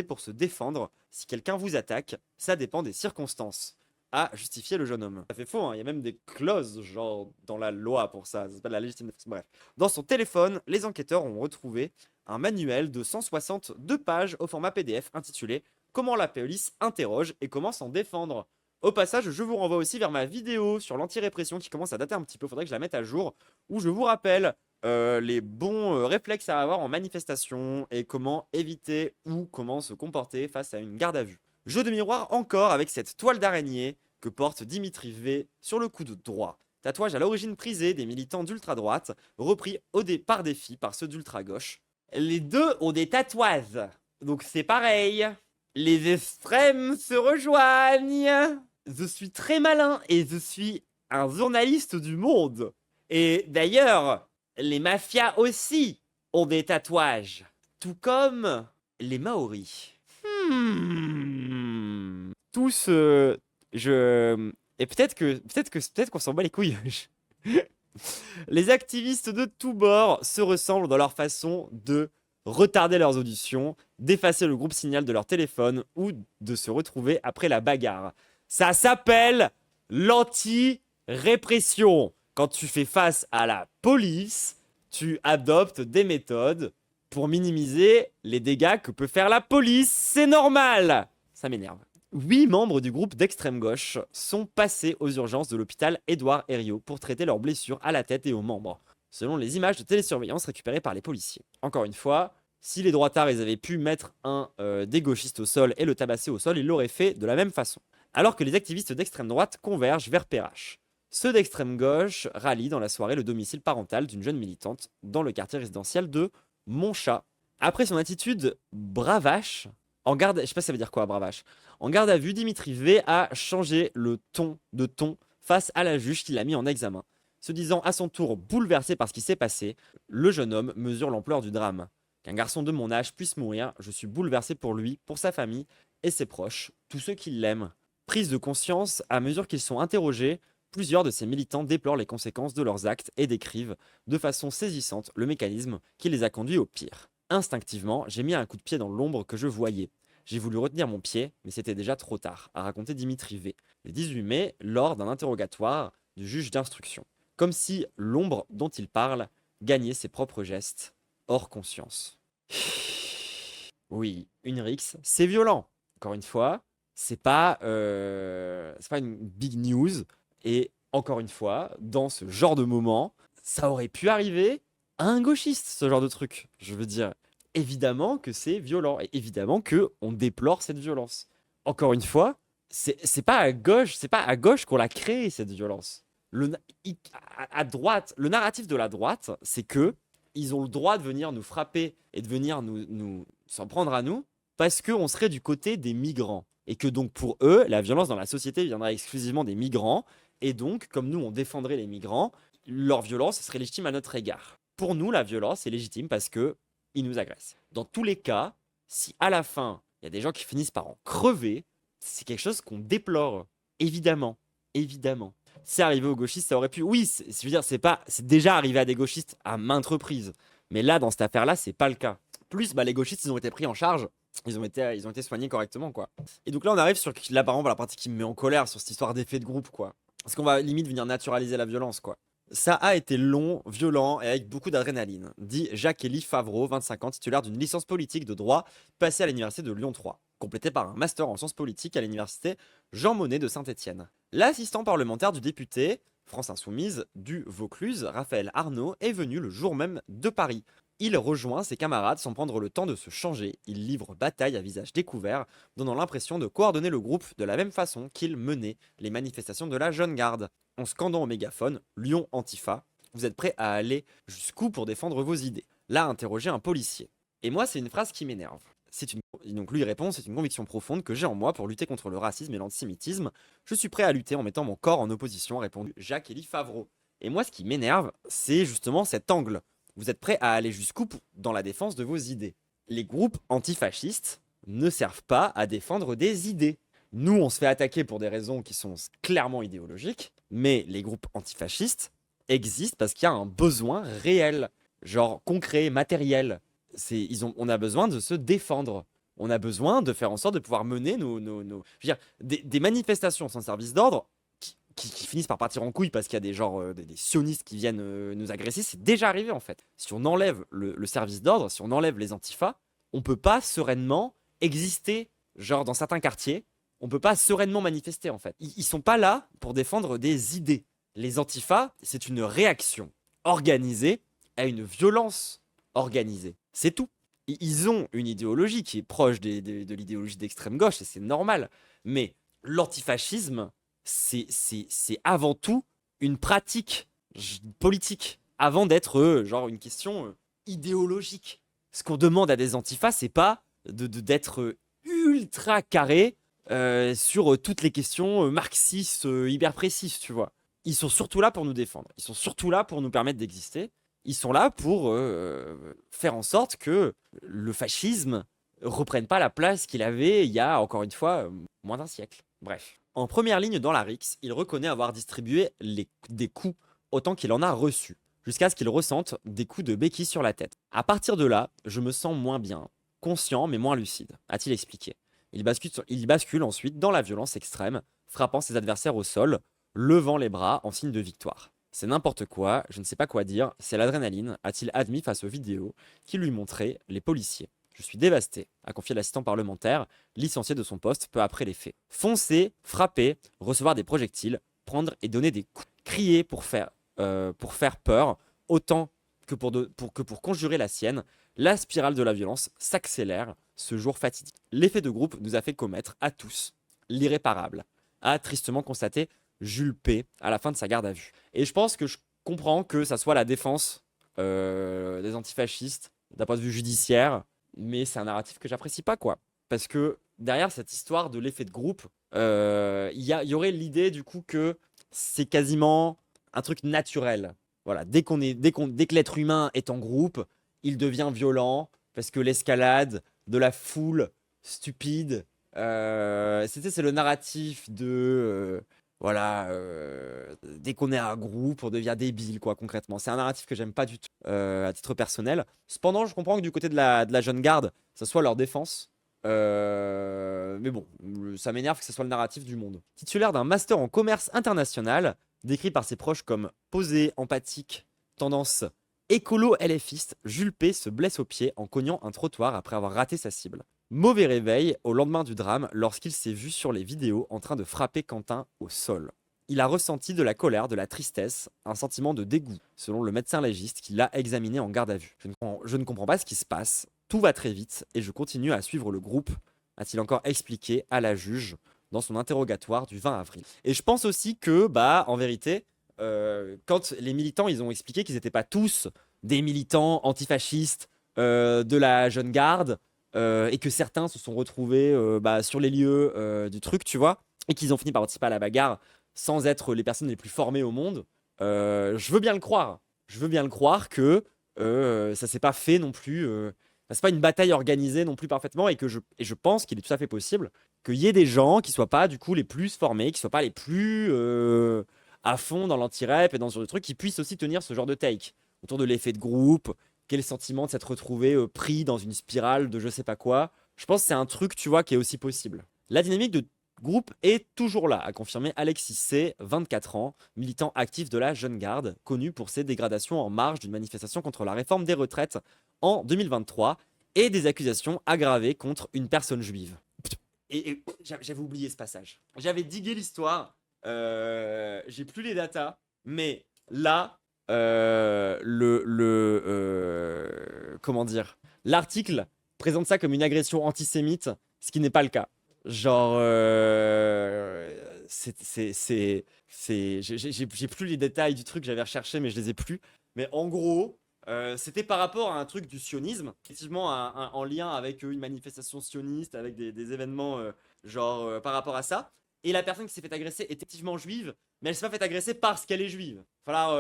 pour se défendre. Si quelqu'un vous attaque, ça dépend des circonstances. A justifié le jeune homme. Ça fait faux, hein. Il y a même des clauses genre dans la loi pour ça. C'est pas de la légitime défense. Bref. Dans son téléphone, les enquêteurs ont retrouvé un manuel de 162 pages au format PDF intitulé Comment la police interroge et comment s'en défendre. Au passage, je vous renvoie aussi vers ma vidéo sur l'anti-répression qui commence à dater un petit peu. Faudrait que je la mette à jour. Où je vous rappelle les bons réflexes à avoir en manifestation et comment éviter ou comment se comporter face à une garde à vue. Jeu de miroir encore avec cette toile d'araignée que porte Dimitri V sur le coude droit. Tatouage à l'origine prisé des militants d'ultra-droite, repris par défi par ceux d'ultra-gauche. Les deux ont des tatouages, donc c'est pareil. les extrêmes se rejoignent. Je suis très malin et je suis un journaliste du monde. Et d'ailleurs, les mafias aussi ont des tatouages. Tout comme les Maoris. Tous, et peut-être qu'on s'en bat les couilles. Les activistes de tous bords se ressemblent dans leur façon de retarder leurs auditions, d'effacer le groupe signal de leur téléphone ou de se retrouver après la bagarre. Ça s'appelle l'anti-répression. Quand tu fais face à la police, tu adoptes des méthodes pour minimiser les dégâts que peut faire la police. C'est normal. Ça m'énerve. 8 membres du groupe d'extrême gauche sont passés aux urgences de l'hôpital Édouard Herriot pour traiter leurs blessures à la tête et aux membres, selon les images de télésurveillance récupérées par les policiers. Encore une fois, si les droitards ils avaient pu mettre des gauchistes au sol et le tabasser au sol, ils l'auraient fait de la même façon. Alors que les activistes d'extrême droite convergent vers Perrache. Ceux d'extrême gauche rallient dans la soirée le domicile parental d'une jeune militante dans le quartier résidentiel de Montchat. Après son attitude bravache, en garde, je sais pas si ça veut dire quoi, bravache. En garde à vue, Dimitri V a changé le ton face à la juge qui l'a mis en examen. Se disant à son tour bouleversé par ce qui s'est passé, le jeune homme mesure l'ampleur du drame. Qu'un garçon de mon âge puisse mourir, je suis bouleversé pour lui, pour sa famille et ses proches, tous ceux qui l'aiment. Prise de conscience, à mesure qu'ils sont interrogés, plusieurs de ces militants déplorent les conséquences de leurs actes et décrivent de façon saisissante le mécanisme qui les a conduits au pire. Instinctivement, j'ai mis un coup de pied dans l'ombre que je voyais. J'ai voulu retenir mon pied, mais c'était déjà trop tard, a raconté Dimitri V. Le 18 mai, lors d'un interrogatoire du juge d'instruction. Comme si l'ombre dont il parle gagnait ses propres gestes, hors conscience. Oui, une rixe, c'est violent. Encore une fois, c'est pas une big news. Et encore une fois, dans ce genre de moment, ça aurait pu arriver à un gauchiste, ce genre de truc. Je veux dire, évidemment que c'est violent et évidemment que on déplore cette violence. Encore une fois, c'est pas à gauche qu'on l'a créé cette violence. À droite, le narratif de la droite, c'est que ils ont le droit de venir nous frapper et de venir nous s'en prendre à nous parce qu'on serait du côté des migrants et que donc pour eux, la violence dans la société viendra exclusivement des migrants et donc comme nous on défendrait les migrants, leur violence serait légitime à notre égard. Pour nous, la violence est légitime parce que ils nous agressent. Dans tous les cas, si à la fin, il y a des gens qui finissent par en crever, c'est quelque chose qu'on déplore. Évidemment. Évidemment. C'est arrivé aux gauchistes, ça aurait pu. Oui, je veux dire, c'est déjà arrivé à des gauchistes à maintes reprises. Mais là, dans cette affaire-là, c'est pas le cas. Plus, les gauchistes, ils ont été pris en charge. Ils ont été soignés correctement, quoi. Et donc là, on arrive sur, là, par exemple, la partie qui me met en colère, sur cette histoire d'effet de groupe, quoi. Parce qu'on va limite venir naturaliser la violence, quoi. Ça a été long, violent et avec beaucoup d'adrénaline, dit Jacques-Élie Favreau, 25 ans, titulaire d'une licence politique de droit passée à l'université de Lyon 3, complétée par un master en sciences politiques à l'université Jean Monnet de Saint-Étienne. L'assistant parlementaire du député, France Insoumise, du Vaucluse, Raphaël Arnaud, est venu le jour même de Paris. Il rejoint ses camarades sans prendre le temps de se changer. Il livre bataille à visage découvert, donnant l'impression de coordonner le groupe de la même façon qu'il menait les manifestations de la Jeune Garde. En scandant au mégaphone « Lyon Antifa », vous êtes prêt à aller jusqu'où pour défendre vos idées? Là, interroger un policier. Et moi, c'est une phrase qui m'énerve. Donc lui répond, c'est une conviction profonde que j'ai en moi pour lutter contre le racisme et l'antisémitisme. Je suis prêt à lutter en mettant mon corps en opposition, a répondu Jacques-Élie Favreau. Et moi, ce qui m'énerve, c'est justement cet angle. Vous êtes prêt à aller jusqu'où dans la défense de vos idées? Les groupes antifascistes ne servent pas à défendre des idées. Nous, on se fait attaquer pour des raisons qui sont clairement idéologiques, mais les groupes antifascistes existent parce qu'il y a un besoin réel, genre concret, matériel. On a besoin de se défendre. On a besoin de faire en sorte de pouvoir mener je veux dire, des manifestations sans service d'ordre qui finissent par partir en couille parce qu'il y a des sionistes qui viennent nous agresser. C'est déjà arrivé en fait. Si on enlève le service d'ordre, si on enlève les antifas, on peut pas sereinement exister, genre dans certains quartiers. On peut pas sereinement manifester en fait. Ils sont pas là pour défendre des idées. Les antifas, c'est une réaction organisée à une violence organisée. C'est tout. Ils ont une idéologie qui est proche de l'idéologie d'extrême gauche et c'est normal. Mais l'antifascisme, c'est avant tout une pratique politique avant d'être genre une question idéologique. Ce qu'on demande à des antifas, c'est pas d'être ultra carrés sur toutes les questions marxistes hyper précises, tu vois. Ils sont surtout là pour nous défendre. Ils sont surtout là pour nous permettre d'exister. Ils sont là pour faire en sorte que le fascisme reprenne pas la place qu'il avait il y a, encore une fois, moins d'un siècle. Bref. En première ligne dans la rixe, il reconnaît avoir distribué des coups autant qu'il en a reçu, jusqu'à ce qu'il ressente des coups de béquille sur la tête. À partir de là, je me sens moins bien, conscient mais moins lucide, a-t-il expliqué. Il bascule ensuite dans la violence extrême, frappant ses adversaires au sol, levant les bras en signe de victoire. C'est n'importe quoi, je ne sais pas quoi dire, c'est l'adrénaline, a-t-il admis face aux vidéos qui lui montraient les policiers. Je suis dévasté, a confié l'assistant parlementaire, licencié de son poste peu après les faits. Foncer, frapper, recevoir des projectiles, prendre et donner des coups, crier pour faire peur, autant que pour conjurer la sienne, la spirale de la violence s'accélère ce jour fatidique. L'effet de groupe nous a fait commettre à tous l'irréparable, a tristement constaté Jules P. à la fin de sa garde à vue. Et je pense que je comprends que ça soit la défense des antifascistes d'un point de vue judiciaire, mais c'est un narratif que j'apprécie pas, quoi. Parce que derrière cette histoire de l'effet de groupe, y aurait l'idée du coup que c'est quasiment un truc naturel. Voilà, dès que l'être humain est en groupe, il devient violent parce que l'escalade de la foule stupide, c'est le narratif de voilà, dès qu'on est un groupe, on devient débile, quoi, concrètement. C'est un narratif que j'aime pas du tout, à titre personnel. Cependant, je comprends que du côté de la jeune garde, ça soit leur défense. Mais bon, ça m'énerve que ce soit le narratif du monde. Titulaire d'un master en commerce international, décrit par ses proches comme posé, empathique, tendance écolo-LFiste, Jules P se blesse au pied en cognant un trottoir après avoir raté sa cible. Mauvais réveil au lendemain du drame lorsqu'il s'est vu sur les vidéos en train de frapper Quentin au sol. Il a ressenti de la colère, de la tristesse, un sentiment de dégoût, selon le médecin légiste qui l'a examiné en garde à vue. Je ne comprends pas ce qui se passe, tout va très vite et je continue à suivre le groupe, a-t-il encore expliqué à la juge dans son interrogatoire du 20 avril. Et je pense aussi que, en vérité, quand les militants, ils ont expliqué qu'ils n'étaient pas tous des militants antifascistes de la jeune garde, et que certains se sont retrouvés sur les lieux du truc, tu vois, et qu'ils ont fini par participer à la bagarre sans être les personnes les plus formées au monde, je veux bien le croire. Je veux bien le croire que ça s'est pas fait non plus, c'est pas une bataille organisée non plus parfaitement, et je pense qu'il est tout à fait possible qu'il y ait des gens qui soient pas du coup les plus formés, qui soient pas les plus à fond dans l'anti-rep et dans ce genre de trucs, qui puissent aussi tenir ce genre de take autour de l'effet de groupe. Quel sentiment de s'être retrouvé pris dans une spirale de je sais pas quoi. Je pense que c'est un truc, tu vois, qui est aussi possible. La dynamique de groupe est toujours là, a confirmé Alexis C., 24 ans, militant actif de la Jeune Garde, connu pour ses dégradations en marge d'une manifestation contre la réforme des retraites en 2023 et des accusations aggravées contre une personne juive. Et j'avais oublié ce passage. J'avais digué l'histoire, j'ai plus les datas, mais là... comment dire, l'article présente ça comme une agression antisémite, ce qui n'est pas le cas. Genre, j'ai plus les détails du truc, j'avais recherché mais je les ai plus. Mais en gros, c'était par rapport à un truc du sionisme, effectivement en lien avec une manifestation sioniste, avec des événements par rapport à ça. Et la personne qui s'est fait agresser est effectivement juive, mais elle s'est pas fait agresser parce qu'elle est juive. Voilà,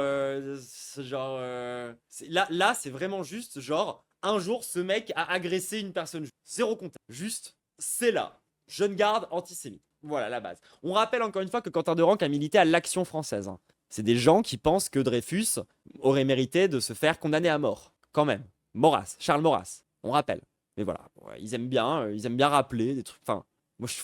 là, c'est vraiment juste, genre, un jour, ce mec a agressé une personne juive. Zéro contact. Juste, c'est là. Jeune garde antisémite. Voilà, la base. On rappelle encore une fois que Quentin de Ranc a milité à l'Action française. Hein. C'est des gens qui pensent que Dreyfus aurait mérité de se faire condamner à mort. Quand même. Maurras, Charles Maurras. On rappelle. Mais voilà, ils aiment bien rappeler des trucs. Enfin, moi, je suis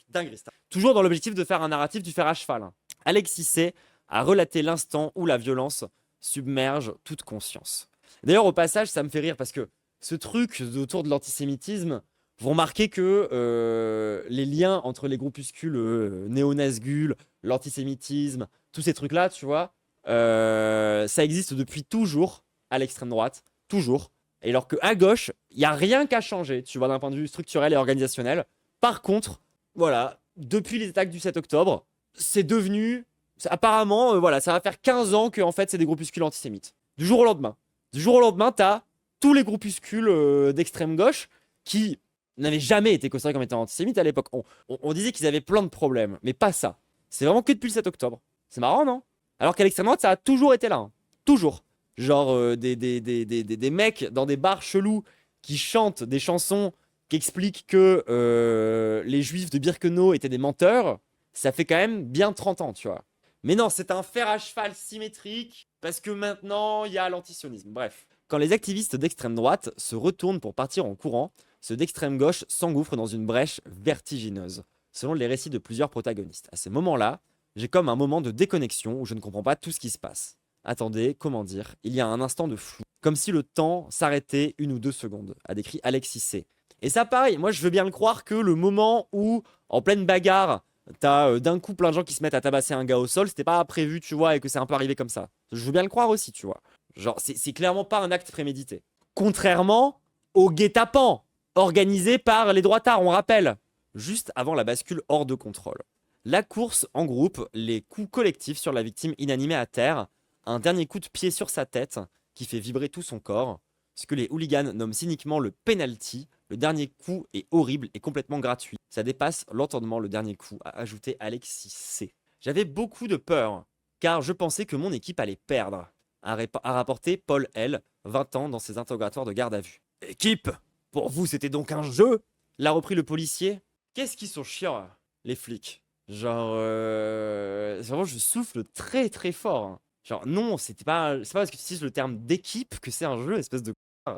dingue. Toujours dans l'objectif de faire un narratif du fer à cheval. Hein. Alexis C. a relaté l'instant où la violence submerge toute conscience. D'ailleurs, au passage, ça me fait rire parce que ce truc autour de l'antisémitisme, vous remarquez que les liens entre les groupuscules néo-nazgûl, l'antisémitisme, tous ces trucs-là, tu vois, ça existe depuis toujours à l'extrême droite, toujours. Et alors qu'à gauche, il n'y a rien qu'à changer, tu vois, d'un point de vue structurel et organisationnel. Par contre, voilà, depuis les attaques du 7 octobre, c'est devenu... Apparemment, voilà, ça va faire 15 ans que en fait, c'est des groupuscules antisémites. Du jour au lendemain. Du jour au lendemain, t'as tous les groupuscules d'extrême gauche qui n'avaient jamais été considérés comme étant antisémites à l'époque. On disait qu'ils avaient plein de problèmes, mais pas ça. C'est vraiment que depuis le 7 octobre. C'est marrant, non? Alors qu'à l'extrême droite, ça a toujours été là. Hein. Toujours. Genre des mecs dans des bars chelous qui chantent des chansons qui expliquent que les juifs de Birkenau étaient des menteurs. Ça fait quand même bien 30 ans, tu vois. Mais non, c'est un fer à cheval symétrique parce que maintenant, il y a l'antisionisme. Bref. Quand les activistes d'extrême droite se retournent pour partir en courant, ceux d'extrême gauche s'engouffrent dans une brèche vertigineuse, selon les récits de plusieurs protagonistes. À ces moments-là, j'ai comme un moment de déconnexion où je ne comprends pas tout ce qui se passe. Attendez, comment dire, il y a un instant de flou, comme si le temps s'arrêtait 1 ou 2 secondes, a décrit Alexis C. Et ça, pareil, moi je veux bien le croire que le moment où, en pleine bagarre, t'as d'un coup plein de gens qui se mettent à tabasser un gars au sol, c'était pas prévu, tu vois, et que c'est un peu arrivé comme ça. Je veux bien le croire aussi, tu vois. Genre, c'est clairement pas un acte prémédité. Contrairement au guet-apens organisé par les droitards, on rappelle, juste avant la bascule hors de contrôle. La course en groupe, les coups collectifs sur la victime inanimée à terre, un dernier coup de pied sur sa tête qui fait vibrer tout son corps, ce que les hooligans nomment cyniquement le penalty. Le dernier coup est horrible et complètement gratuit. Ça dépasse l'entendement, le dernier coup, a ajouté Alexis C. J'avais beaucoup de peur, car je pensais que mon équipe allait perdre, a rapporté Paul L., 20 ans, dans ses interrogatoires de garde à vue. Équipe, pour vous c'était donc un jeu? L'a repris le policier. Qu'est-ce qu'ils sont chiants, les flics? Genre, vraiment, je souffle très très fort. Hein. Genre, non, c'est pas parce que tu utilises le terme d'équipe que c'est un jeu, espèce de.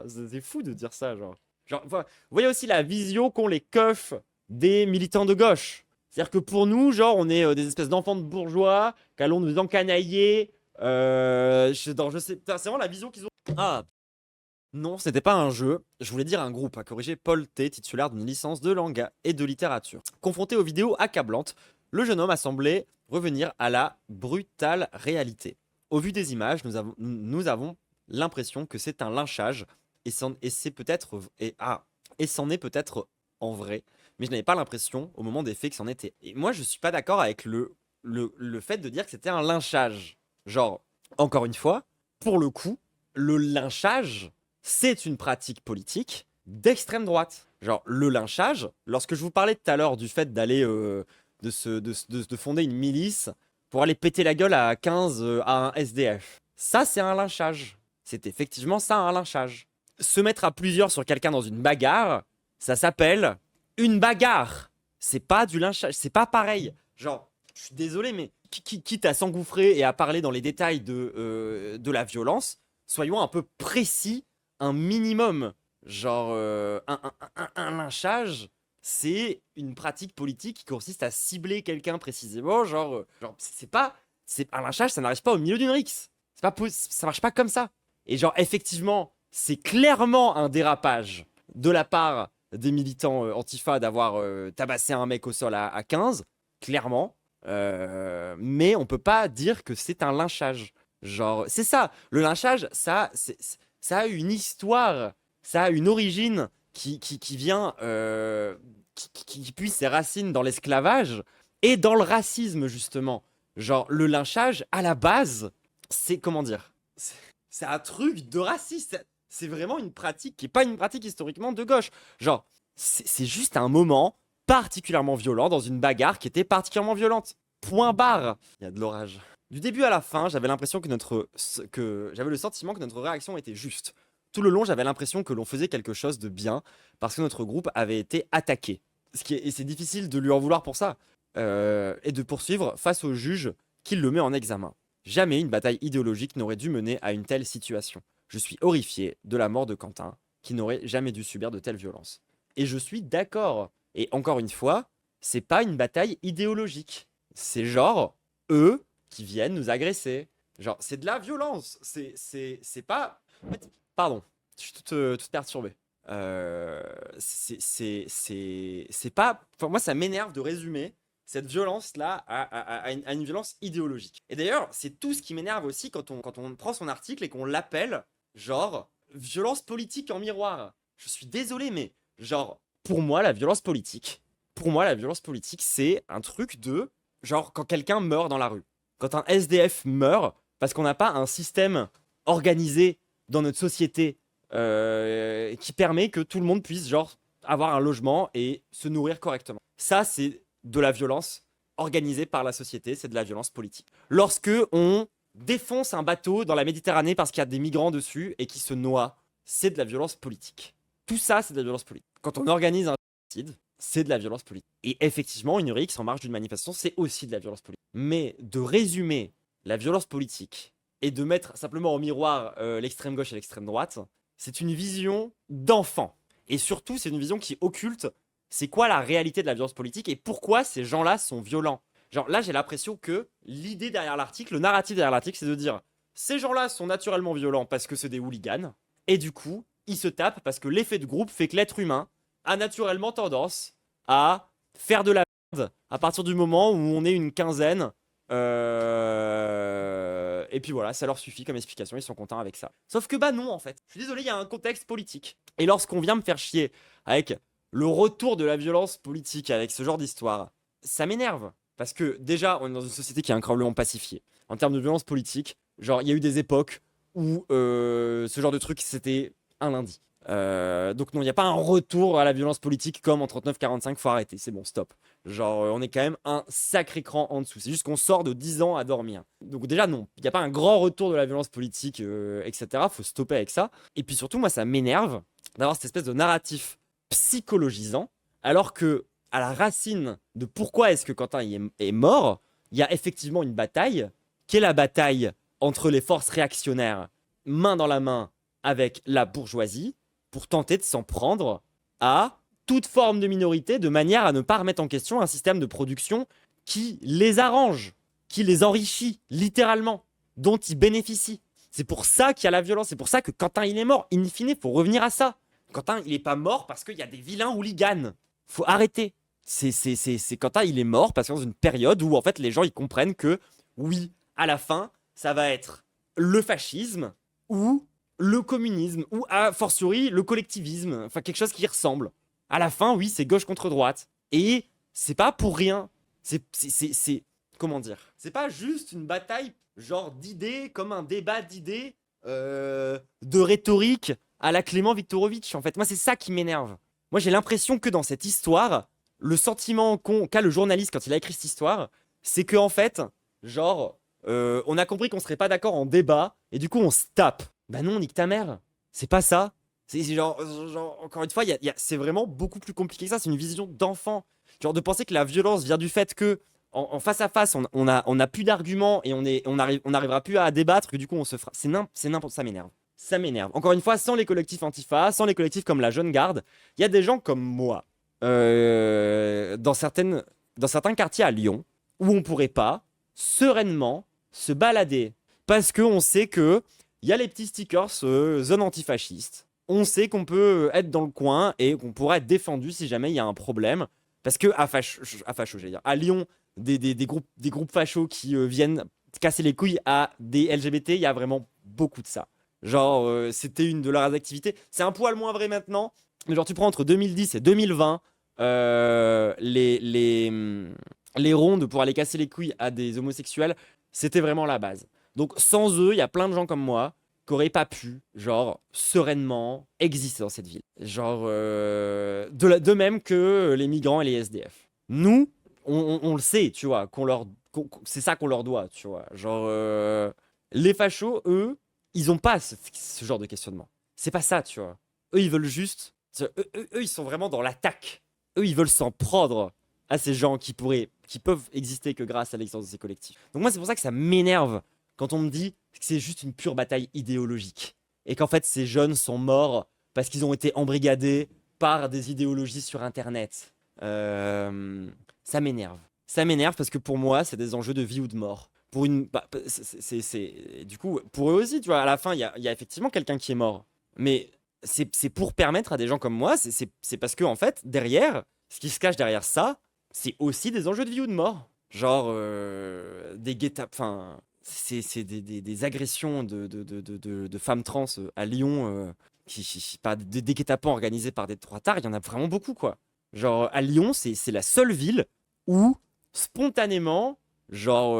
C'est fou de dire ça, genre. Genre, vous voyez aussi la vision qu'ont les keufs des militants de gauche. C'est-à-dire que pour nous, genre, on est des espèces d'enfants de bourgeois, qu'allons nous encanailler. Je sais, c'est vraiment la vision qu'ils ont. Ah, non, c'était pas un jeu. Je voulais dire un groupe, a corrigé Paul T, titulaire d'une licence de langue et de littérature. Confronté aux vidéos accablantes, le jeune homme a semblé revenir à la brutale réalité. Au vu des images, nous avons l'impression que c'est un lynchage et c'est peut-être et c'en est peut-être en vrai, mais je n'avais pas l'impression au moment des faits que c'en était. Et moi, je suis pas d'accord avec le fait de dire que c'était un lynchage. Genre, encore une fois, pour le coup, le lynchage, c'est une pratique politique d'extrême droite. Genre, le lynchage, lorsque je vous parlais tout à l'heure du fait d'aller, de fonder une milice pour aller péter la gueule à 15 à un SDF, ça, c'est un lynchage. C'est effectivement ça, un lynchage. Se mettre à plusieurs sur quelqu'un dans une bagarre, ça s'appelle une bagarre. C'est pas du lynchage, c'est pas pareil. Genre, je suis désolé, mais quitte à s'engouffrer et à parler dans les détails de la violence, soyons un peu précis, un minimum. Genre, un lynchage, c'est une pratique politique qui consiste à cibler quelqu'un précisément. Genre c'est pas. Un lynchage, ça n'arrive pas au milieu d'une rixe. Ça marche pas comme ça. Et genre, effectivement, c'est clairement un dérapage de la part des militants Antifa d'avoir tabassé un mec au sol à 15, clairement. Mais on peut pas dire que c'est un lynchage. Genre, c'est ça. Le lynchage, ça a une histoire, ça a une origine qui vient, qui puise ses racines dans l'esclavage et dans le racisme, justement. Genre, le lynchage, à la base, c'est, comment dire, c'est un truc de raciste. C'est vraiment une pratique qui n'est pas une pratique historiquement de gauche. Genre, c'est juste un moment particulièrement violent dans une bagarre qui était particulièrement violente. Point barre. Il y a de l'orage. Du début à la fin, j'avais l'impression j'avais le sentiment que notre réaction était juste. Tout le long, j'avais l'impression que l'on faisait quelque chose de bien parce que notre groupe avait été attaqué. Et c'est difficile de lui en vouloir pour ça. Et de poursuivre face au juge qui le met en examen. Jamais une bataille idéologique n'aurait dû mener à une telle situation. Je suis horrifié de la mort de Quentin, qui n'aurait jamais dû subir de telles violences. Et je suis d'accord. Et encore une fois, c'est pas une bataille idéologique. C'est genre, eux qui viennent nous agresser. Genre, c'est de la violence. C'est pas... En fait, pardon, je suis toute perturbée. C'est pas... Enfin, moi, ça m'énerve de résumer cette violence-là à une violence idéologique. Et d'ailleurs, c'est tout ce qui m'énerve aussi quand on prend son article et qu'on l'appelle, genre, violence politique en miroir. Je suis désolé, mais, genre, pour moi, la violence politique, c'est un truc de, genre, quand quelqu'un meurt dans la rue. Quand un SDF meurt, parce qu'on n'a pas un système organisé dans notre société qui permet que tout le monde puisse, genre, avoir un logement et se nourrir correctement. Ça, c'est de la violence organisée par la société, c'est de la violence politique. Lorsque on défonce un bateau dans la Méditerranée parce qu'il y a des migrants dessus et qui se noient, c'est de la violence politique. Tout ça, c'est de la violence politique. Quand on organise un génocide, c'est de la violence politique. Et effectivement, une rixe en marge d'une manifestation, c'est aussi de la violence politique. Mais de résumer la violence politique et de mettre simplement au miroir l'extrême gauche et l'extrême droite, c'est une vision d'enfant. Et surtout, c'est une vision qui occulte c'est quoi la réalité de la violence politique et pourquoi ces gens-là sont violents. Genre là, j'ai l'impression que l'idée derrière l'article, le narratif derrière l'article, c'est de dire ces gens-là sont naturellement violents parce que c'est des hooligans, et du coup, ils se tapent parce que l'effet de groupe fait que l'être humain a naturellement tendance à faire de la merde à partir du moment où on est une quinzaine. Et puis voilà, ça leur suffit comme explication, ils sont contents avec ça. Sauf que bah non, en fait. Je suis désolé, il y a un contexte politique. Et lorsqu'on vient me faire chier avec le retour de la violence politique avec ce genre d'histoire, ça m'énerve. Parce que déjà, on est dans une société qui est incroyablement pacifiée. En termes de violence politique, genre, il y a eu des époques où ce genre de truc, c'était un lundi. Donc non, il n'y a pas un retour à la violence politique comme en 39-45, faut arrêter, c'est bon, stop. Genre, on est quand même un sacré cran en dessous. C'est juste qu'on sort de 10 ans à dormir. Donc déjà, non, il n'y a pas un grand retour de la violence politique, etc. Faut stopper avec ça. Et puis surtout, moi, ça m'énerve d'avoir cette espèce de narratif psychologisant, alors que à la racine de pourquoi est-ce que Quentin est mort, il y a effectivement une bataille, qui est la bataille entre les forces réactionnaires, main dans la main avec la bourgeoisie, pour tenter de s'en prendre à toute forme de minorité, de manière à ne pas remettre en question un système de production qui les arrange, qui les enrichit, littéralement, dont ils bénéficient. C'est pour ça qu'il y a la violence, c'est pour ça que Quentin il est mort. In fine, il faut revenir à ça. Quentin, il est pas mort parce qu'il y a des vilains hooligans. Faut arrêter. C'est Quentin, il est mort parce que dans une période où en fait les gens ils comprennent que oui, à la fin, ça va être le fascisme ou le communisme ou a fortiori le collectivisme, enfin quelque chose qui y ressemble. À la fin, oui, c'est gauche contre droite. Et c'est pas pour rien. C'est comment dire? C'est pas juste une bataille genre d'idées comme un débat d'idées de rhétorique à la Clément Viktorovitch, en fait. Moi, c'est ça qui m'énerve. Moi, j'ai l'impression que dans cette histoire, le sentiment qu'a le journaliste quand il a écrit cette histoire, c'est que en fait, genre, on a compris qu'on serait pas d'accord en débat, et du coup, on se tape. Bah non, nique ta mère. C'est pas ça. C'est genre, encore une fois, c'est vraiment beaucoup plus compliqué que ça. C'est une vision d'enfant. Genre, de penser que la violence vient du fait que, en face à face, on a plus d'arguments et on n'arrivera plus à débattre, que du coup, on se fera. C'est n'importe ça m'énerve. Ça m'énerve. Encore une fois, sans les collectifs Antifa, sans les collectifs comme la Jeune Garde, il y a des gens comme moi, dans certains quartiers à Lyon, où on pourrait pas sereinement se balader. Parce qu'on sait que il y a les petits stickers zone antifasciste. On sait qu'on peut être dans le coin et qu'on pourra être défendu si jamais il y a un problème. Parce que j'allais dire, à Lyon, des groupes fachos qui viennent casser les couilles à des LGBT, il y a vraiment beaucoup de ça. Genre, c'était une de leurs activités. C'est un poil moins vrai maintenant. Mais genre, tu prends entre 2010 et 2020, les rondes pour aller casser les couilles à des homosexuels, c'était vraiment la base. Donc, sans eux, il y a plein de gens comme moi qui n'auraient pas pu, genre, sereinement exister dans cette ville. Genre, de même que les migrants et les SDF. Nous, on le sait, tu vois, c'est ça qu'on leur doit, tu vois. Genre, les fachos, eux, ils ont pas ce genre de questionnement. C'est pas ça, tu vois. Eux, ils veulent juste. Eux, ils sont vraiment dans l'attaque. Eux, ils veulent s'en prendre à ces gens qui peuvent exister que grâce à l'existence de ces collectifs. Donc, moi, c'est pour ça que ça m'énerve quand on me dit que c'est juste une pure bataille idéologique. Et qu'en fait, ces jeunes sont morts parce qu'ils ont été embrigadés par des idéologies sur Internet. Ça m'énerve. Ça m'énerve parce que pour moi, c'est des enjeux de vie ou de mort. Du coup, pour eux aussi, tu vois, à la fin, il y a effectivement quelqu'un qui est mort. Mais c'est pour permettre à des gens comme moi, c'est parce que, en fait, derrière, ce qui se cache derrière ça, c'est aussi des enjeux de vie ou de mort. Genre, des guet-apens, enfin, c'est des agressions de femmes trans à Lyon, pas des guet-apens organisés par des trois tards, il y en a vraiment beaucoup, quoi. Genre, à Lyon, c'est la seule ville où, spontanément, genre,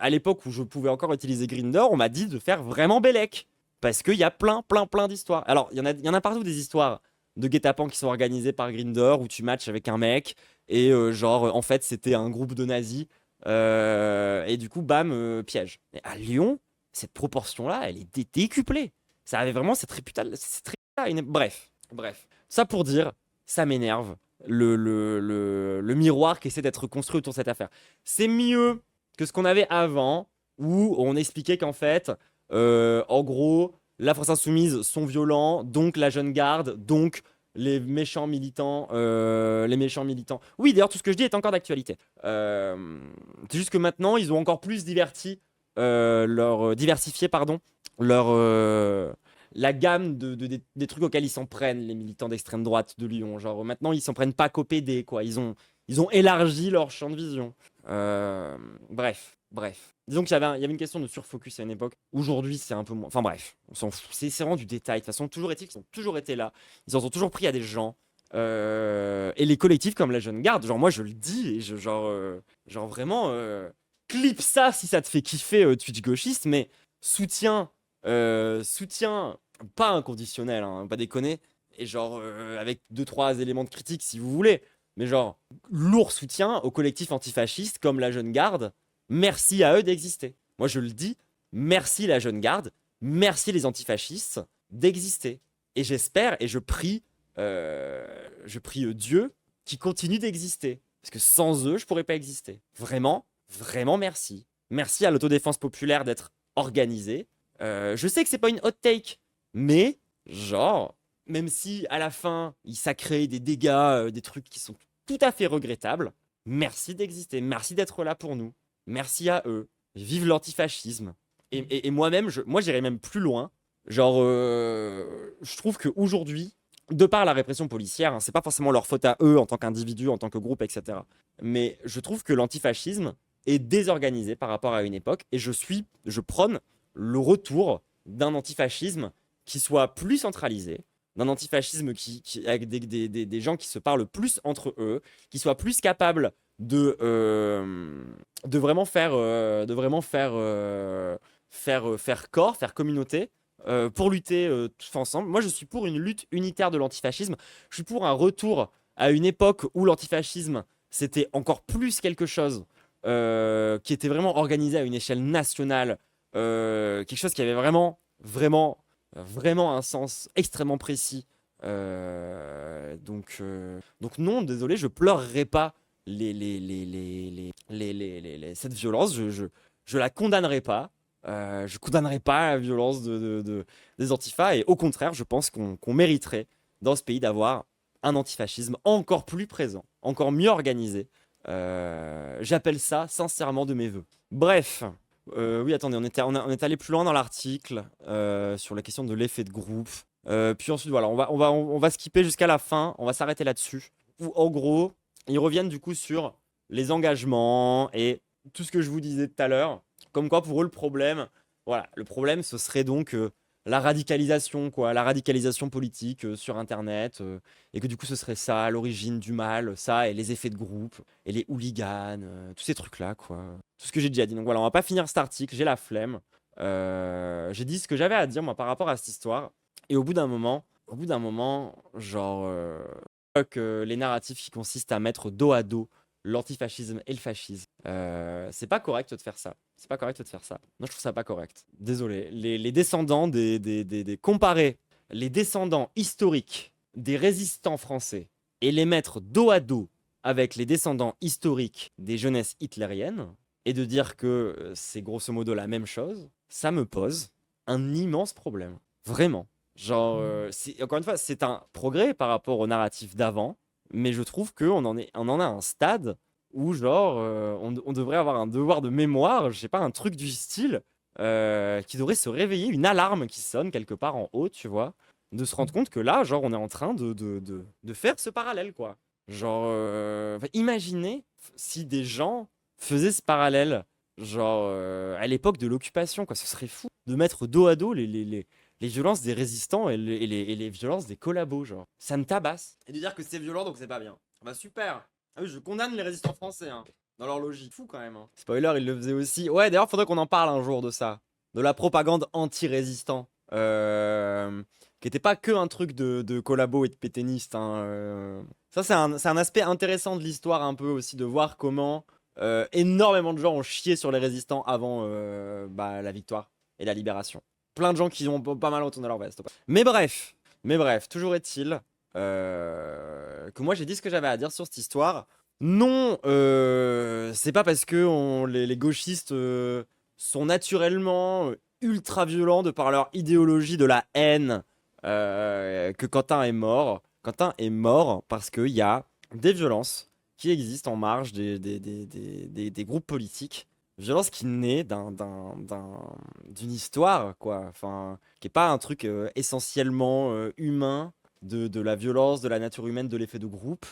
à l'époque où je pouvais encore utiliser Grindr, on m'a dit de faire vraiment Bellec. Parce qu'il y a plein d'histoires. Alors, il y en a partout des histoires de guet-apens qui sont organisés par Grindr où tu matches avec un mec et genre en fait c'était un groupe de nazis et du coup bam piège. Et à Lyon, cette proportion-là, elle est décuplée. Ça avait vraiment cette réputation. Bref. Ça pour dire, ça m'énerve le miroir qui essaie d'être construit autour de cette affaire. C'est mieux que ce qu'on avait avant où on expliquait qu'en fait, en gros, la France Insoumise sont violents, donc la jeune garde, donc les méchants militants, Oui, d'ailleurs, tout ce que je dis est encore d'actualité. C'est juste que maintenant, ils ont encore plus diversifié, pardon, leur, la gamme des trucs auxquels ils s'en prennent, les militants d'extrême droite de Lyon. Genre, maintenant, ils s'en prennent pas qu'au PD, quoi. Ils ont élargi leur champ de vision. Bref. Disons qu'il y avait une question de surfocus à une époque. Aujourd'hui, c'est un peu moins. Enfin bref, on s'en fout. C'est vraiment du détail. De toute façon, toujours est-il qu'ils ont toujours été là. Ils en ont toujours pris à des gens. Et les collectifs comme la Jeune Garde, genre moi je le dis, et genre vraiment, clip ça si ça te fait kiffer Twitch gauchiste, mais soutien pas inconditionnel, hein, pas déconner. Et genre avec 2-3 éléments de critique si vous voulez. Mais genre, lourd soutien aux collectifs antifascistes comme la Jeune Garde. Merci à eux d'exister. Moi, je le dis, merci la Jeune Garde, merci les antifascistes d'exister. Et j'espère et je prie Dieu qui continue d'exister. Parce que sans eux, je pourrais pas exister. Vraiment, vraiment merci. Merci à l'autodéfense populaire d'être organisée. Je sais que c'est pas une hot take, mais genre, même si à la fin, ça crée des dégâts, des trucs qui sont tout à fait regrettables, merci d'exister, merci d'être là pour nous. Merci à eux. Vive l'antifascisme. Et moi-même, moi j'irais même plus loin. Genre, je trouve qu'aujourd'hui, de par la répression policière, hein, c'est pas forcément leur faute à eux en tant qu'individus, en tant que groupe, etc. Mais je trouve que l'antifascisme est désorganisé par rapport à une époque et je prône le retour d'un antifascisme qui soit plus centralisé, d'un antifascisme avec des gens qui se parlent plus entre eux, qui soient plus capables de vraiment faire corps, faire communauté pour lutter tous ensemble. Moi, je suis pour une lutte unitaire de l'antifascisme. Je suis pour un retour à une époque où l'antifascisme, c'était encore plus quelque chose qui était vraiment organisé à une échelle nationale, quelque chose qui avait vraiment un sens extrêmement précis. Donc non, désolé, je pleurerai pas cette violence, je la condamnerai pas. Je condamnerai pas la violence des antifas et au contraire, je pense qu'on mériterait dans ce pays d'avoir un antifascisme encore plus présent, encore mieux organisé. J'appelle ça sincèrement de mes voeux. Bref, oui, attendez, on est allé plus loin dans l'article sur la question de l'effet de groupe. Puis ensuite, voilà, on va skipper jusqu'à la fin, on va s'arrêter là-dessus. Où en gros, ils reviennent du coup sur les engagements et tout ce que je vous disais tout à l'heure. Comme quoi, pour eux, le problème, ce serait donc la radicalisation, quoi, la radicalisation politique sur Internet, et que du coup, ce serait ça à l'origine du mal, ça et les effets de groupe, et les hooligans, tous ces trucs-là, quoi. Tout ce que j'ai déjà dit. Donc voilà, on va pas finir cet article, j'ai la flemme. J'ai dit ce que j'avais à dire, moi, par rapport à cette histoire. Et au bout d'un moment, genre, fuck les narratifs qui consistent à mettre dos à dos l'antifascisme et le fascisme. C'est pas correct de faire ça. C'est pas correct de faire ça. Moi, je trouve ça pas correct. Désolé. Les descendants comparer les descendants historiques des résistants français et les mettre dos à dos avec les descendants historiques des jeunesses hitlériennes et de dire que c'est grosso modo la même chose, ça me pose un immense problème. Vraiment. Genre, encore une fois, c'est un progrès par rapport au narratif d'avant, mais je trouve qu'on en a un stade où, genre, on devrait avoir un devoir de mémoire, je sais pas, un truc du style, qui devrait se réveiller, une alarme qui sonne quelque part en haut, tu vois, de se rendre compte que là, genre, on est en train de faire ce parallèle, quoi. Genre, imaginez si des gens faisaient ce parallèle, genre, à l'époque de l'occupation, quoi, ce serait fou de mettre dos à dos les violences des résistants et les violences des collabos, genre. Ça me tabasse. Et de dire que c'est violent, donc c'est pas bien. Bah super. Ah oui, je condamne les résistants français, hein, dans leur logique. Fou quand même. Hein. Spoiler, il le faisait aussi. Ouais, d'ailleurs, faudrait qu'on en parle un jour de ça. De la propagande anti-résistant. qui était pas que un truc de collabo et de péténiste. Ça, c'est un aspect intéressant de l'histoire, un peu aussi, de voir comment énormément de gens ont chié sur les résistants avant la victoire et la libération. Plein de gens qui ont pas mal retourné leur veste. Mais bref, toujours est-il que moi j'ai dit ce que j'avais à dire sur cette histoire. Non, c'est pas parce que les gauchistes sont naturellement ultra violents de par leur idéologie de la haine que Quentin est mort. Quentin est mort parce qu'il y a des violences qui existent en marge des groupes politiques. Violence qui naît d'une histoire, quoi. Enfin, qui est pas un truc essentiellement humain, de la violence, de la nature humaine, de l'effet de groupe.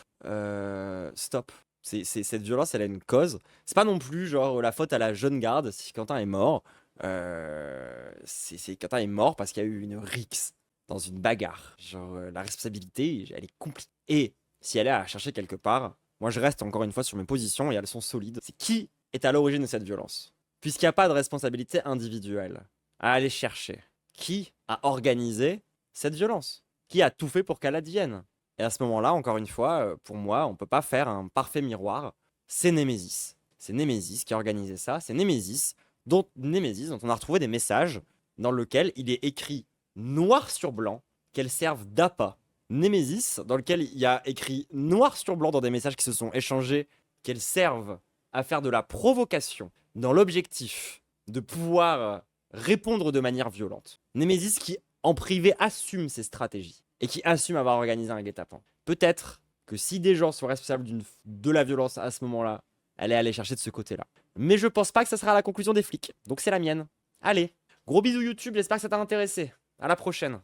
Stop. Cette violence, elle a une cause. C'est pas non plus genre la faute à la jeune garde si Quentin est mort. Quentin est mort parce qu'il y a eu une rixe dans une bagarre. Genre, la responsabilité, elle est compliquée. Et si elle est à chercher quelque part, moi je reste encore une fois sur mes positions et elles sont solides. C'est qui est à l'origine de cette violence? Puisqu'il n'y a pas de responsabilité individuelle à aller chercher. Qui a organisé cette violence? Qui a tout fait pour qu'elle advienne? Et à ce moment-là, encore une fois, pour moi, on ne peut pas faire un parfait miroir. C'est Némésis. C'est Némésis qui a organisé ça. C'est Némésis dont on a retrouvé des messages dans lesquels il est écrit noir sur blanc qu'elles servent d'appât. Némésis, dans lequel il y a écrit noir sur blanc dans des messages qui se sont échangés, qu'elles servent à faire de la provocation dans l'objectif de pouvoir répondre de manière violente. Némésis qui, en privé, assume ses stratégies et qui assume avoir organisé un guet-apens. Peut-être que si des gens sont responsables de la violence à ce moment-là, elle est allée chercher de ce côté-là. Mais je pense pas que ça sera la conclusion des flics. Donc c'est la mienne. Allez, gros bisous YouTube, j'espère que ça t'a intéressé. À la prochaine.